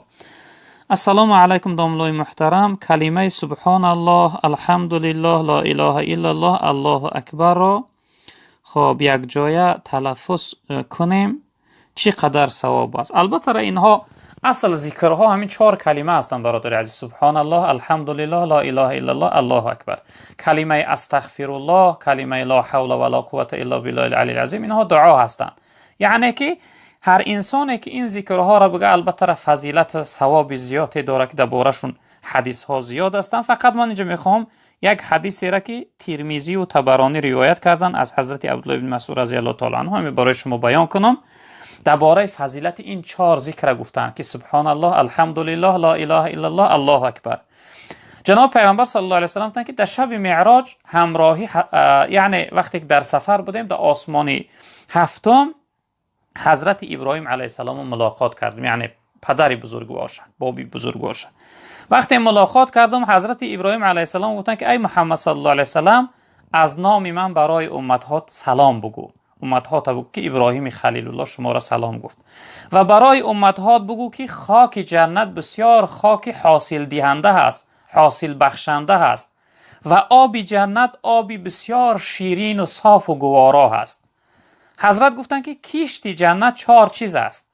السلام علیکم داملای محترم، کلمه سبحان الله الحمدلله لا اله الا الله الله اکبر را خب یک جای تلفظ کنیم چی قدر ثواب است؟ البته اینها اصل ذکرها همین 4 کلمه هستند برادر عزیز، سبحان الله الحمدلله لا اله الا الله الله اکبر، کلمه استغفر الله، کلمه لا حول ولا قوه الا بالله العلی العظیم، اینها دعا هستند. یعنی که هر انسانی که این ذکرها را بگه البته فضیلت ثواب زیادی داره که درباره‌شون حدیث ها زیاد هستند. فقط من اینجا میخوام یک حدیثی را که ترمذی و طبرانی روایت کردن از حضرت عبدالله بن مسعود رضی الله تعالی عنه همین برای شما بیان کنم. درباره فضیلت این 4 ذکر گفتن که سبحان الله الحمدلله لا اله الا الله الله اکبر. جناب پیغمبر صلی الله علیه و سلم گفتن که در شب معراج همراهی یعنی وقتی که در سفر بودیم در آسمان هفتم حضرت ابراهیم علیه السلام ملاقات کردیم، یعنی پدر بزرگوارش، بابی بزرگوارش. وقتی ملاقات کردم حضرت ابراهیم علیه السلام گفتن که ای محمد صلی الله علیه و سلم از نام من برای امتها سلام بگو. امتها بگو که ابراهیم خلیل الله شما را سلام گفت و برای امتها بگو که خاک جنت بسیار خاک حاصل دهنده است، حاصل بخشنده است و آب جنت آبی بسیار شیرین و صاف و گوارا است. حضرت گفتن که کشت جنت 4 چیز است.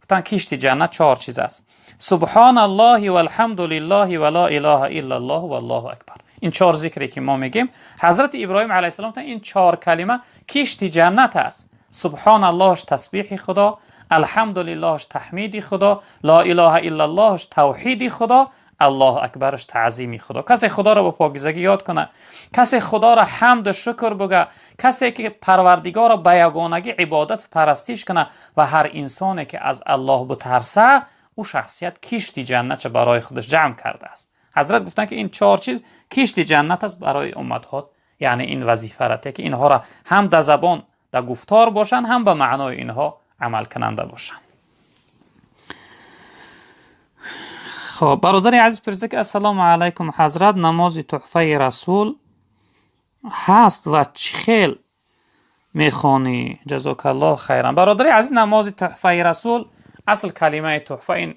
گفتن کشت جنت 4 چیز است: سبحان الله و الحمد لله و لا اله الا الله و الله اکبر. این 4 ذکری که ما میگیم، حضرت ابراهیم علیه السلام این 4 کلمه کشت جنت است. سبحان اللهش تسبیح خدا، الحمد للهش تحمید خدا، لا اله الا اللهش توحید خدا، الله اکبرش تعظیم خدا. کسی خدا را با پاکیزگی یاد کنه، کسی خدا را حمد و شکر بگه، کسی که پروردگار را به یگانگی عبادت پرستیش کنه و هر انسانی که از الله بترسه، او شخصیت کشت جنت برای خودش جمع کرده است. حضرت گفتن که این 4 چیز کشت جنت است برای امتها. یعنی این وظیفه را که اینها را هم در زبان در گفتار باشن، هم به معنای اینها عمل کننده باشن. خب برادر عزیز پرسیده که السلام علیکم حضرت، نماز تحفه رسول هست و چه خیل میخوانی؟ جزاک الله خیرا. برادر عزیز، نماز تحفه رسول اصل کلمه تحفه این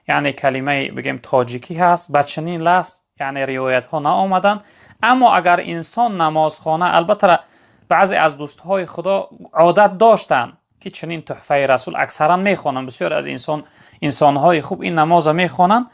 یعنی کلمه بگیم تاجیکی هست، با چنین لفظ یعنی روایت ها نآمدن. اما اگر انسان نماز خوانه، البته بعضی از دوستهای خدا عادت داشتن که چنین تحفه رسول اکثرا میخوانن، بسیار از انسانهای خوب این نماز میخوانن،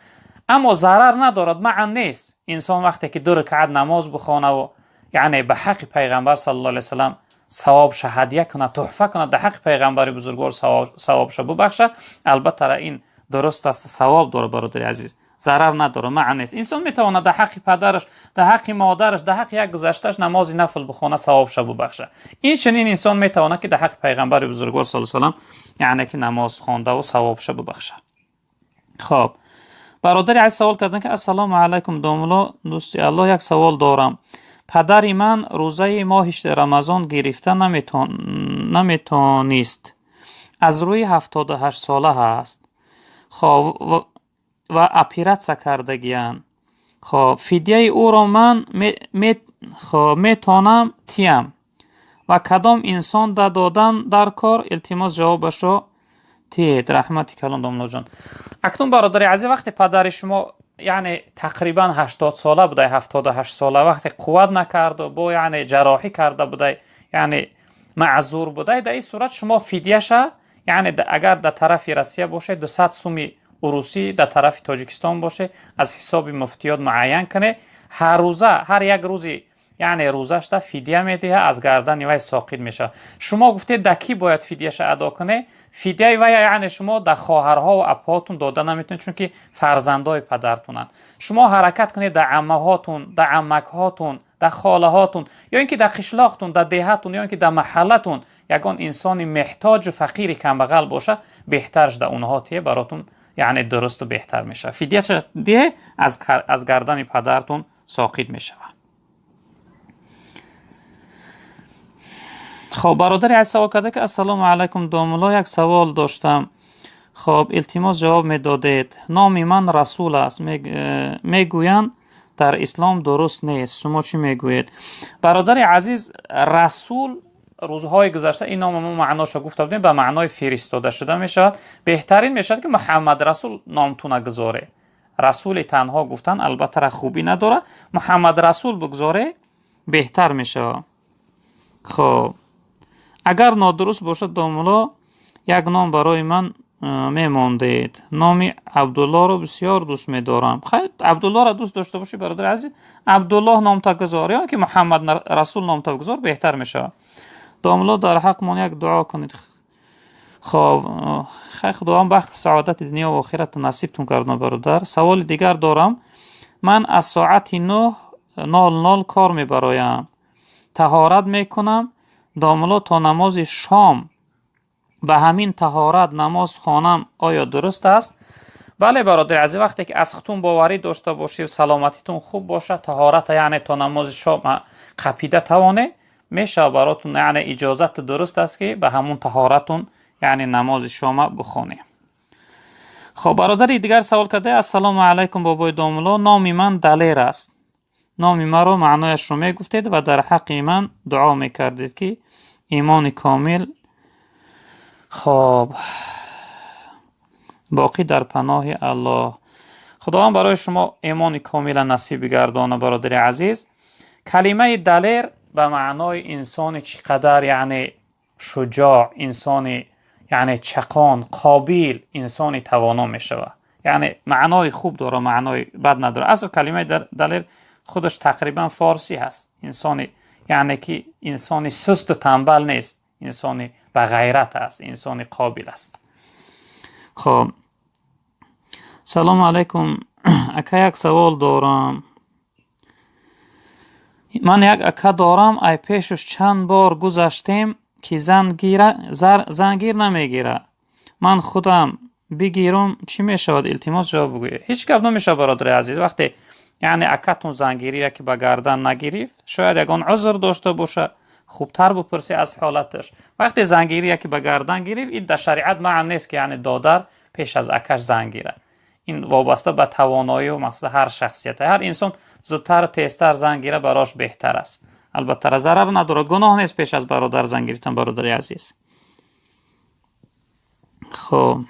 اما ضرر ندارد، معنی نیست. انسان وقتی که 2 رکعت نماز بخونه و یعنی به حق پیغمبر صلی الله علیه و سلام ثواب هدیه کنه، تحفه کنه، در حق پیغمبر بزرگوار ثوابش ببخشه، البته این درست است، ثواب داره برادر عزیز، ضرر نداره، معنی نیست. انسان میتونه در حق پدرش، در حق مادرش، در حق یک گذشتهش نماز نفل بخونه، ثوابش ببخشه. این چنین انسان میتونه که در حق پیغمبر بزرگوار صلی الله علیه و سلام یعنی که نماز خوانده و ثوابش ببخشه. خب برادر عزیز سوال کردن که السلام علیکم داملا دوستی الله، یک سوال دارم. پدر من روزه ماه رمضان گرفته نمیتونست، از روی 78 ساله هست. خب و اپیراتسیا کردگیان. خب فدیه او را من میتونم تیم و کدام انسان دادن در کار؟ التماس جوابش را تید. رحمتی کلان داملا جان. اکنون برادر عزیز، وقتی پدر شما یعنی تقریبا 80 ساله بوده، 78 ساله، وقتی قوت نکرد و با یعنی جراحی کرده بوده، یعنی معذور بوده، در این صورت شما فدیه‌ش یعنی اگر در طرف روسیه باشه 200 سوم روسی، در طرف تاجیکستان باشه از حساب مفتیات معین کنه، هر روزه هر یک روزی یعنی روزش تا فدیه میده، از گردن وی ساقط میشه. شما گفتید دکی باید فدیهش ادا کنه، فدیه وی یعنی شما در خواهرها و اپاتون داده نمیتونید، چون که فرزندای پدرتونن. شما حرکت کنید در عمه هاتون، در عمک هاتون، در خاله هاتون، یا اینکه در قشلاقتون، در دهتون، یا اینکه در محلتون یگان انسانی محتاج و فقیر کم بغل باشه، بهترش در اونها تیه براتون یعنی درست و بهتر میشه. فدیه ده از گردن پدرتون ساقط میشه. خب برادر عزیز سوال کرده که السلام علیکم داملا، یک سوال داشتم. خب التماس جواب میدادید. نام من رسول است، میگویند در اسلام درست نیست، شما چی میگویید؟ برادر عزیز، رسول روزهای گذشته این نام ما معناشو گفته بودیم، به معنای فرستاده شده میشود. بهترین میشود که محمد رسول نامتون گذاره. رسول تنها گفتن البته خوبی نداره، محمد رسول بگذاره بهتر میشه. خب اگر نادرست باشد داملا، یک نام برای من میماندید. نام عبدالله رو بسیار دوست میدارم. خیلی عبدالله رو دوست داشته باشی برادر عزیز، عبدالله نام تا گذار یا که محمد رسول نام تا گذار بهتر میشه. داملا در حق من یک دعا کنید. خب خیلی خدا هم بخت سعادت دنیا و آخرت نصیبتون کردن برادر. سوال دیگر دارم. من از ساعت 9:00 کار میبرایم، طهارت میکنم داملا تا نماز شام به همین طهارت نماز خوانم، آیا درست است؟ بله برادر عزیز، وقتی که از خودتون باوری داشته باشی و سلامتیتون خوب باشه، طهارت یعنی تا نماز شام قپیده توانه میشه براتون، یعنی اجازت درست است که به همون طهارتون یعنی نماز شام بخونی. خب برادر دیگر سوال کرده السلام علیکم بابای داملا، نام من دلیر است. نام مرا معنایش رو میگفتید و در حق من دعا میکردید که ایمان کامل. خب باقی در پناه الله. خداوند برای شما ایمان کامل نصیب گردانه برادر عزیز. کلمه دلیر به معنای انسان چقدر یعنی شجاع، انسان یعنی چقان، قابل، انسان توانا می شود. یعنی معنای خوب داره، معنای بد نداره. اصل کلمه دلیر خودش تقریبا فارسی هست. انسان یعنی که انسان سست و تنبل نیست، انسان با غیرت است، انسان قابل است. خب سلام علیکم اکا، یک سوال دارم. من یک اکا دارم، ای پیشش چند بار گذشتیم که زنگیر نمیگیره. من خودم بگیرم چی میشود؟ التماس جواب بگویید. هیچ گپ نمیشه برادر عزیز. وقتی یعنی اکاتون زنگیری را که به گردن نگرفت، شاید یگان عذر داشته باشه، خوبتر بپرسی از حالتش. وقتی زنگیری که به گردن گرفت، این در شریعت معنی نیست که یعنی دادر پیش از اکش زنگیره. این وابسته به توانایی و مقصد هر شخصیت. هر انسان زودتر تیزتر زنگیره براش بهتر است. البته ضرر نداره، گناه نیست پیش از برادر زنگیریتن برادر عزیز. خب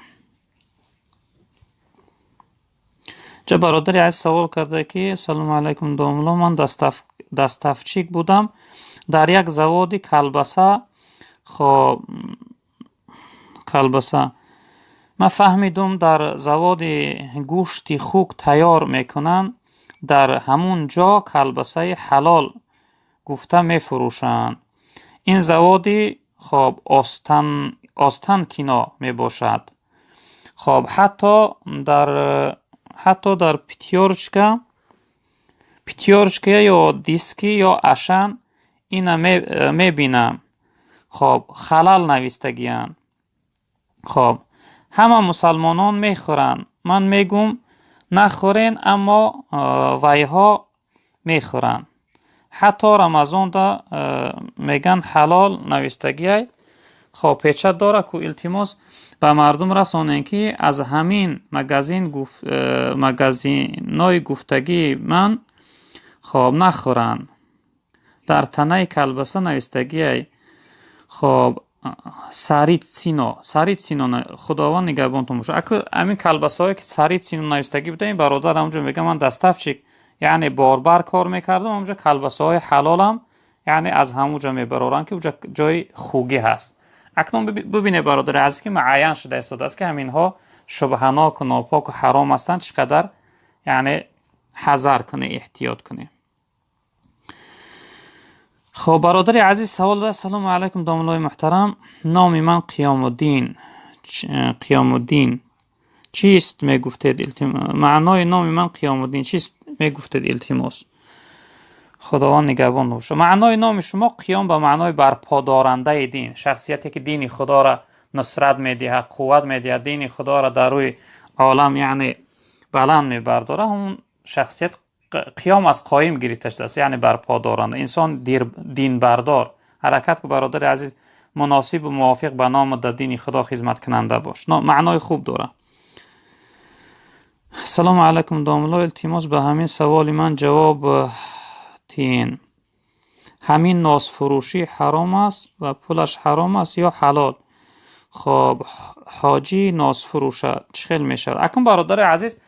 جا برادر عزیز سوال کرده که سلام علیکم دوملو، من دستفچیک بودم در یک زواد کلبسه. خب کلبسه من فهمیدم در زواد گوشت خوک تیار میکنن، در همون جا کلبسه حلال گفته میفروشن. این زوادی خب آستان کنا میباشد. خب حتی در پیتیورچکه یا دیسکی یا اشن اینا میبینم. خب خلال نویستگیان. خب همه مسلمانان میخورن، من میگم نخورین، اما ویها میخورن. حتی رمضان دا میگن حلال نویستگی. خب پیچه داره که التماس به مردم رسانین که از همین مگزینای گفتگی من خب نخورن. در تنه کلبسه نویستگی. خب سارید سینو خداوند نگهبانتون باشه. اگه همین کلبسه هایی که سارید سینو نویستگی بوده، این برادر همونجا میگه من دستفچیک یعنی باربر کار میکردم، همونجا کلبسه های حلالم یعنی از همونجا میبرارن که اونجا جای خوگی هست. اکنون ببینه برادر عزیز که معین شده است که همین ها شبهناک و ناپاک و حرام هستند، چقدر یعنی حذر کنه، احتیاط کنه. خب برادر عزیز سوال داره. سلام علیکم داملای محترم، نام من قیام الدین چیست میگفتید؟ التماس معنای نام من قیام الدین چیست میگفتید؟ التماس خداوند نگهبان باشه. معنای نام شما قیام به معنای برپادارنده دین، شخصیتی که دین خدا را نصرت میده، قوت میده، دین خدا را در روی عالم یعنی بلند میبرداره. همون شخصیت قیام از قایم گرفته شده است، یعنی برپادارنده، انسان دین بردار، حرکت که برادر عزیز مناسب و موافق به نام در دین خدا خدمت کننده باش. معنای خوب داره. سلام علیکم داملا، التماس به همین سوال من جواب تین. همین ناس فروشی حرام است و پولش حرام است یا حلال؟ خب حاجی ناس فروشه چخیل میشه؟ اکنون برادر عزیز،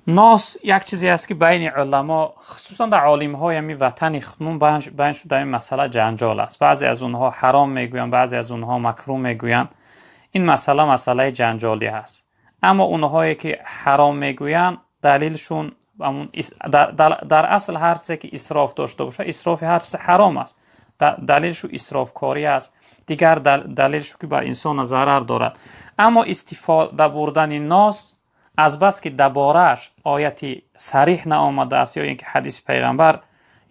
ناس یک چیزی است که بین علما خصوصا در عالم های می وطن خودمون بین شده این مسئله جنجال است. بعضی از اونها حرام میگویند، بعضی از اونها مکروه میگویند. این مسئله جنجالی هست. اما اونهایی که حرام میگویند دلیلشون در اصل هر چیزی که اسراف داشته باشه، اسراف هر چیز حرام است. دلیلش اسراف کاری است. دیگر دلیلش که به انسان ضرر دارد. اما استفاده بردن ناس از بس که درباره‌اش آیتی صریح نآمده است یا اینکه حدیث پیغمبر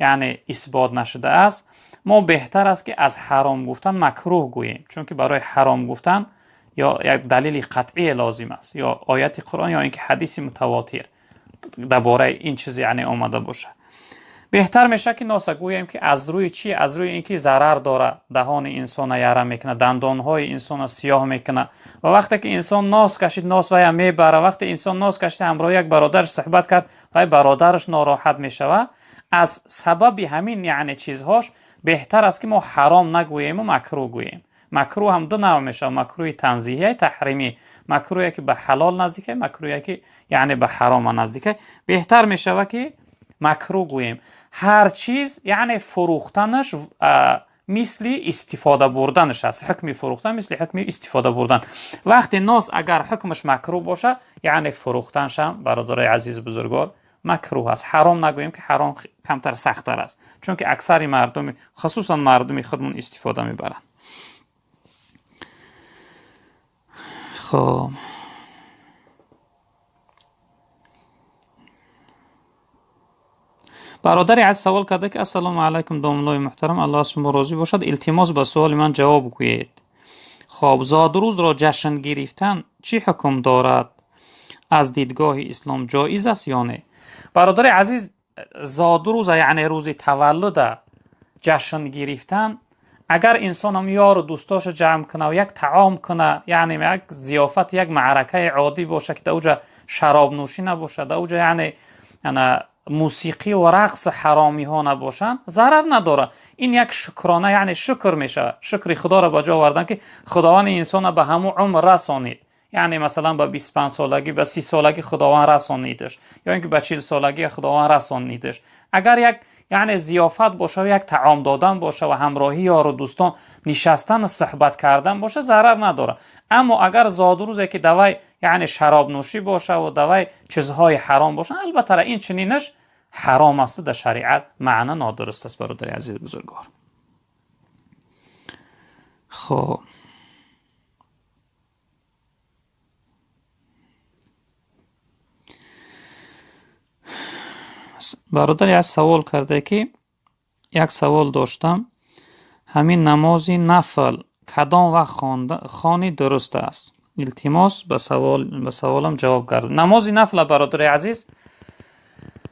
یعنی اثبات نشده است، ما بهتر است که از حرام گفتن مکروه گوییم، چون که برای حرام گفتن یا یک دلیل قطعی لازم است، یا آیت قرآن یا اینکه حدیث متواتر درباره این چیز یعنی آمده باشه. بهتر میشه که ناس گوییم که از روی چی؟ از روی اینکه ضرر داره، دهان انسان یاره میکنه، دندانهای انسان سیاه میکنه، و وقتی که انسان ناس کشید ناس وای میبره. وقتی انسان ناس کشید همراه یک برادرش صحبت کرد و برادرش ناراحت میشوه. از سبب همین یعنی چیزهاش بهتر است که ما حرام نگوییم و مکروه گوییم. مکروه هم دو نوع میشه، مکروه تنزیهی تحریمی، مکروهی که به حلال نزدیکه، مکروهی که یعنی به حرام نزدیکه. بهتر میشه که مکروه گوییم. هر چیز یعنی فروختنش مثل استفاده بردنش است. حکم فروختن مثل حکم استفاده بردن. وقتی ناس اگر حکمش مکروه باشه یعنی فروختنش هم برادرای عزیز بزرگوار مکروه است. حرام نگوییم که حرام کمتر سخت‌تر است، چون که اکثر مردم خصوصا مردم خودمون استفاده میبرن. خب برادری از سوال کرده که السلام علیکم داملای محترم، الله از شما راضی باشد، التماس به سوال من جواب گویید. خب زادروز را جشن گرفتن چی حکم دارد؟ از دیدگاه اسلام جایز است یا نه؟ برادر عزیز، زادروز یعنی روز تولد جشن گرفتن، اگر انسان هم یار و دوستاش جمع کنه و یک طعام کنه، یعنی یک ضیافت، یک معرکه عادی باشه که در اوجا شراب نوشی نباشه، در اوجا یعنی موسیقی و رقص حرامی ها نباشن، ضرر نداره. این یک شکرانه یعنی شکر میشه، شکر خدا را به جا آوردن که خداوند انسان به همون عمر رسانید. یعنی مثلا به 25 سالگی، به 30 سالگی خداوند رسانیدش، یا اینکه به 40 سالگی خداوند رسانیدش. اگر یک یعنی ضیافت باشه و یک طعام دادن باشه و همراهی یار و دوستان نشستن و صحبت کردن باشه، ضرر نداره. اما اگر زادروزی که دوای یعنی شراب نوشی باشه و دوای چیزهای حرام باشه، البته این چنینش حرام است، در شریعت معنی نادرست است برادر عزیز بزرگوار. خب برادری از سوال کرده که یک سوال داشتم، همین نمازی نفل کدام وقت خوانی درست است؟ التماس به سوالم جواب گرد. نمازی نفل برادر عزیز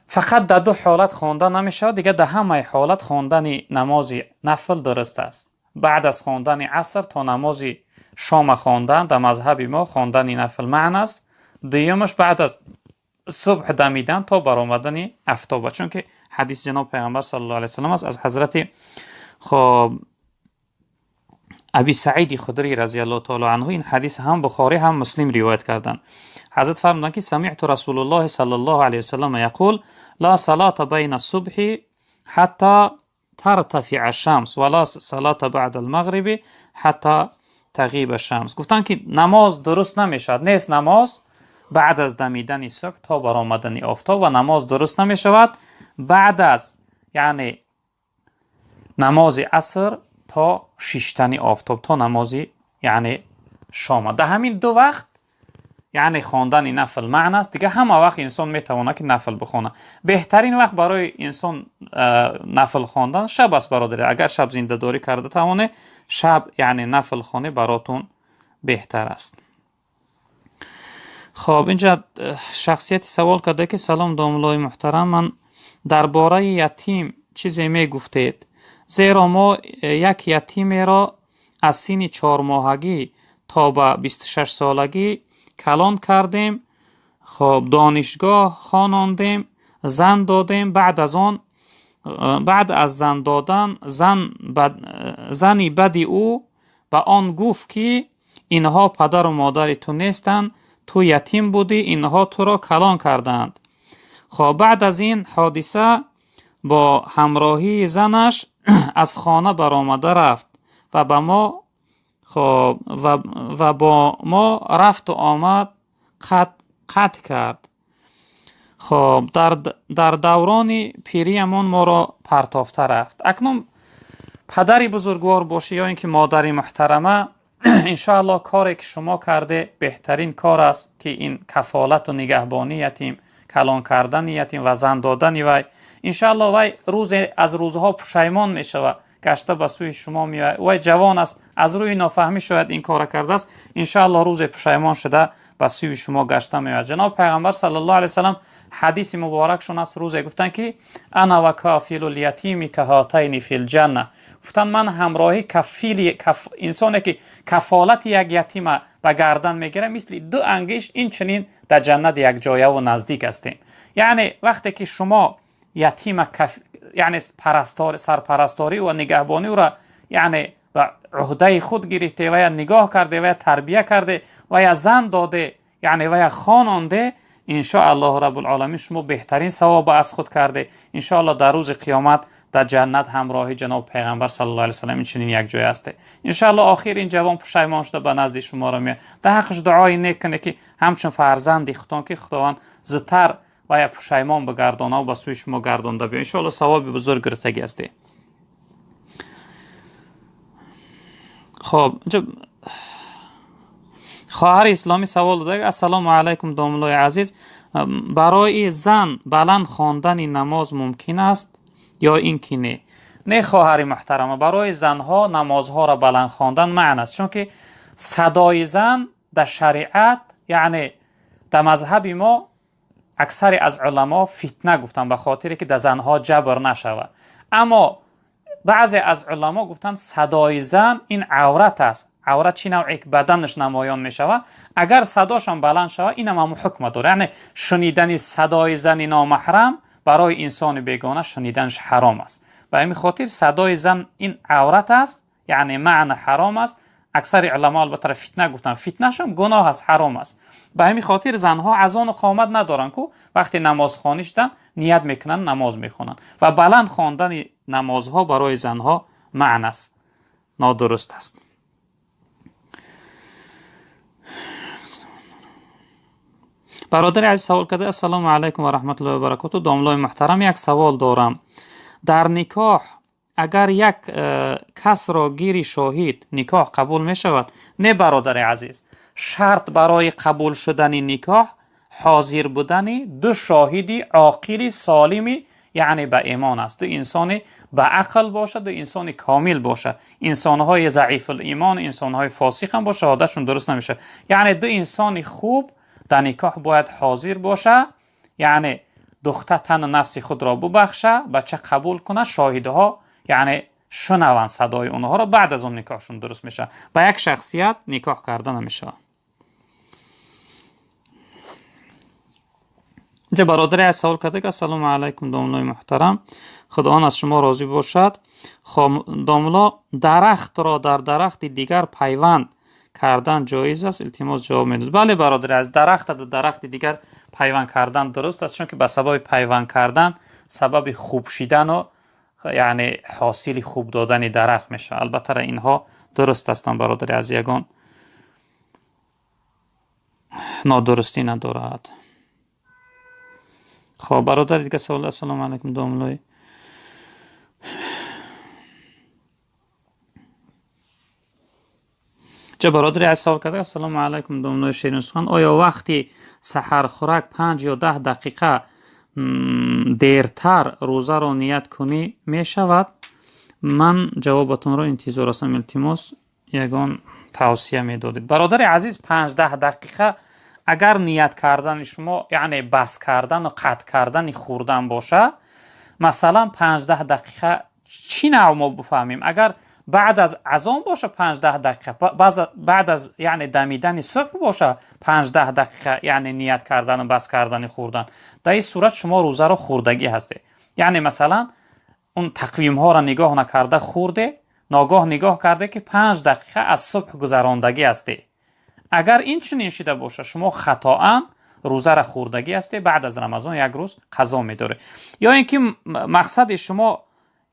فقط در دو حالت خوانده نمیشه، دیگه در همه حالت خواندن نمازی نفل درست است. بعد از خواندن عصر تا نماز شام خواندن در مذهب ما خواندن نفل معنی است. دیمش بعد از صبح دمیدن تا برآمدن آفتاب، چون که حدیث جناب پیغمبر صلی الله علیه و سلم است از حضرت ابی سعید خدری رضی الله تعالی عنه. این حدیث هم بخاری هم مسلم روایت کردند. حضرت فرمودند که سمعت رسول الله صلی الله علیه و سلم یقول لا صلاة بین الصبح حتی ترتفع الشمس ولا صلاة بعد المغرب حتی تغیب الشمس. گفتن که نماز درست نمیشد، نیست نماز بعد از دمیدن صبح تا برآمدن آفتاب، و نماز درست نمی شود بعد از یعنی نماز عصر تا شیشتن آفتاب تا نماز یعنی شام. در همین دو وقت یعنی خواندن نفل معنی است. دیگه همه وقت انسان میتونه که نفل بخونه. بهترین وقت برای انسان نفل خواندن شب است برادر. اگر شب زنده داری کرده توانه شب یعنی نفل خونه براتون بهتر است. خب اینجا شخصیتی سوال کرده که سلام داملای محترم، من درباره یتیم چیزی می گفتید، زیرا ما یک یتیم را از سن 4 ماهگی تا به 26 سالگی کلان کردیم، خب دانشگاه خواندیم، زن دادیم. بعد از زن دادن زنی بدی او به آن گفت که اینها پدر و مادر تو نیستند، تو یتیم بودی، اینها تو را کلان کردند. خب بعد از این حادثه با همراهی زنش از خانه برآمده رفت و با ما رفت و آمد قطع کرد. خب در دوران پیریمان ما را پرتافته رفت. اکنون پدری بزرگوار باشه یا اینکه مادری محترمه، انشاءالله کاری که شما کرده بهترین کار است که این کفالت و نگهبانی یتیم، کلان کردن یتیم و زن دادن وی، انشاءالله وی روز از روزها پشیمان می شود، گشته به سوی شما می وی جوان است، از روی نافهمی شاید این کار کرده است، انشاءالله روز پشیمان شده به سوی شما گشته می. جناب پیغمبر صلی الله علیه و سلم حدیث مبارکشون است، روزی گفتن که انا و کافیل الیتیم که هاتین فی الجنه. گفتن من همراهی انسانی که کفالت یک یتیم به گردن میگیره مثل دو انگشت این چنین در جنت یک جایه و نزدیک هستیم. یعنی وقتی که شما یتیم یعنی سرپرستاری و نگهبانی او را یعنی به عهده خود گرفته و یا نگاه کرده و یا تربیه کرده و یا زن داده یعنی و یا خوانانده، ان شاء الله رب العالمین شما بهترین ثواب از خود کرده. ان شاء الله در روز قیامت در جنت همراه جناب پیغمبر صلی الله علیه و سلم چنین یک جای است. ان شاء الله آخر این جوان پشیمان شده به نزد شما را میاد. در حقش دعای نیک کنه که همچون فرزند خودتان که خداوند زودتر و یا پشیمان بگردانه و به سوی شما گردانده بیا. ان شاء الله ثواب بزرگ گرفتگی است. خب خواهر اسلامی سوال داده: السلام علیکم داملای عزیز، برای زن بلند خواندن نماز ممکن است یا اینکه نه؟ نه خواهر محترم، برای زنها نمازها را بلند خواندن معنی است، چون که صدای زن در شریعت یعنی در مذهب ما اکثر از علما فتنه گفتن به خاطر که در زنها جبر نشود، اما بعضی از علما گفتن صدای زن این عورت است. عورت چی نوعی که بدنش نمایان می شود، اگر صداشان بلند شود این هم حکم داره. یعنی شنیدن صدای زن نامحرم برای انسان بیگانه شنیدنش حرام است. به همین خاطر صدای زن این عورت است، یعنی معنی حرام است. اکثر علما البته فتنه گفتن، فتنهش هم گناه است، حرام است. به همین خاطر زنها اذان و قامت ندارن که وقتی نماز خوانی شدن نیت میکنن نماز میخونن و بلند خواندن نمازها برای زنها معنی است، نادرست است. برادر عزیز سوال کرده: السلام علیکم و رحمت الله و برکاته. داملای محترم، یک سوال دارم. در نکاح اگر یک کس را گیری شاهد نکاح قبول می شود؟ نه برادر عزیز، شرط برای قبول شدن نکاح حاضر بودن دو شاهدی عاقل سالمی یعنی به ایمان است. دو انسان به عقل باشه، دو انسان کامل باشه. انسانهای ضعیف الایمان، انسانهای فاسق هم باشه، شهادتشون درست نمیشه. یعنی دو انسان خوب در نکاح باید حاضر باشه، یعنی دختر تن نفس خود را ببخشه، بچه قبول کنه، شاهدها یعنی شنون صدای اونها را، بعد از اون نکاحشون درست میشه. با یک شخصیت نکاح کردن نمیشه. اینجا برادر از سوال کرده که السلام علیکم داملای محترم، خداوند از شما راضی باشد. داملا، درخت را در درخت دیگر پیوند کردن جایز است؟ التماس جواب میدید. بله برادر، از درخت در درخت دیگر پیوند کردن درست است، چون که به سبب پیوند کردن سبب خوب شدن و یعنی حاصل خوب دادن درخت میشه. البته اینها درست هستند برادر، از یگان نادرستی ندارد. خب برادر دیگه سوال: السلام علیکم داملای، چه برادری از سوال کرده: السلام علیکم داملای شیرین سخن، آیا وقتی سحر خورک 5 یا 10 دقیقه دیرتر روزه را نیت کنی می شود؟ من جوابتون را انتظار هستم، التماس یگان توصیه می دادید. برادر عزیز، 5-10 دقیقه اگر نیت کردن شما یعنی بس کردن و قطع کردن خوردن باشه، مثلا 5-10 دقیقه چی نوع ما بفهمیم؟ اگر بعد از اذان باشه 5-10 دقیقه، بعد از یعنی دمیدن صبح باشه 5-10 دقیقه یعنی نیت کردن و بس کردن خوردن، در این صورت شما روزه رو خوردگی هسته. یعنی مثلا اون تقویم ها را نگاه نکرده خورده، ناگاه نگاه کرده که 5 دقیقه از صبح گذراندگی هسته. اگر این چنین شده باشه شما خطااً روزه را خوردگی هسته، بعد از رمضان یک روز قضا می‌داره. یا اینکه مقصد شما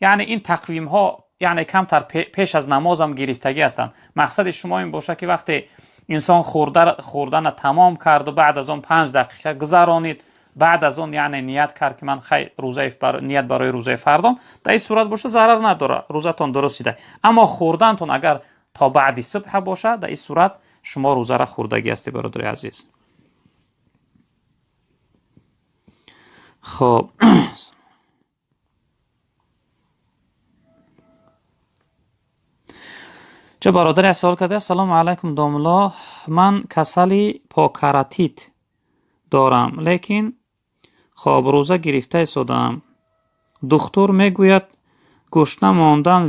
یعنی این تقویم ها یعنی کمتر پیش از نماز هم گرفتگی هستند، مقصد شما این باشه که وقتی انسان خوردن تمام کرد و بعد از اون 5 دقیقه گذرانید، بعد از اون یعنی نیت کرد که من نیت برای روزه فردام، در این صورت باشه ضرر نداره، روزتون درستیده. اما خوردنتون اگر تا بعد صبح باشه، در این صورت شما روزه را خوردگی هستی برادر عزیز. خب چه برادر سوال کرده: سلام علیکم داملا، من کسل پاکراتیت دارم لیکن خب روزه گرفته شدم. دکتر میگوید گشنه ماندن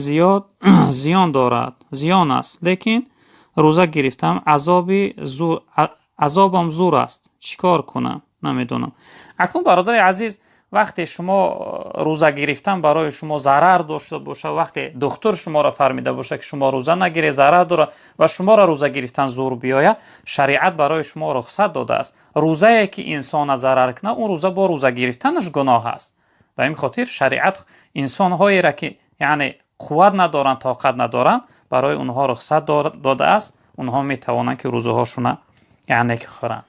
زیان است، لیکن روزه گرفتم، عذابم زور است، چیکار کنم؟ نمیدونم. اکنون برادر عزیز وقتی شما روزه گرفتن برای شما ضرر داشته باشه، وقتی دکتر شما را فرمیده باشه که شما روزه نگیری ضرر داره و شما را روزه گرفتن زور بیاید، شریعت برای شما رخصت داده است. روزه که انسان ضرر کنه اون روزه با روزه گرفتنش گناه است. به این خاطر شریعت انسان هایی را که یعنی قوت ندارن، طاقت ندارن، برای اونها رخصت داده است. اونها می توانند که روزه هاشون یعنی که خورند.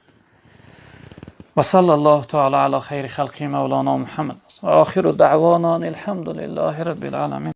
وصلى الله تعالى على خير خلق مولانا محمد وآخر دعوانا الحمد لله رب العالمين.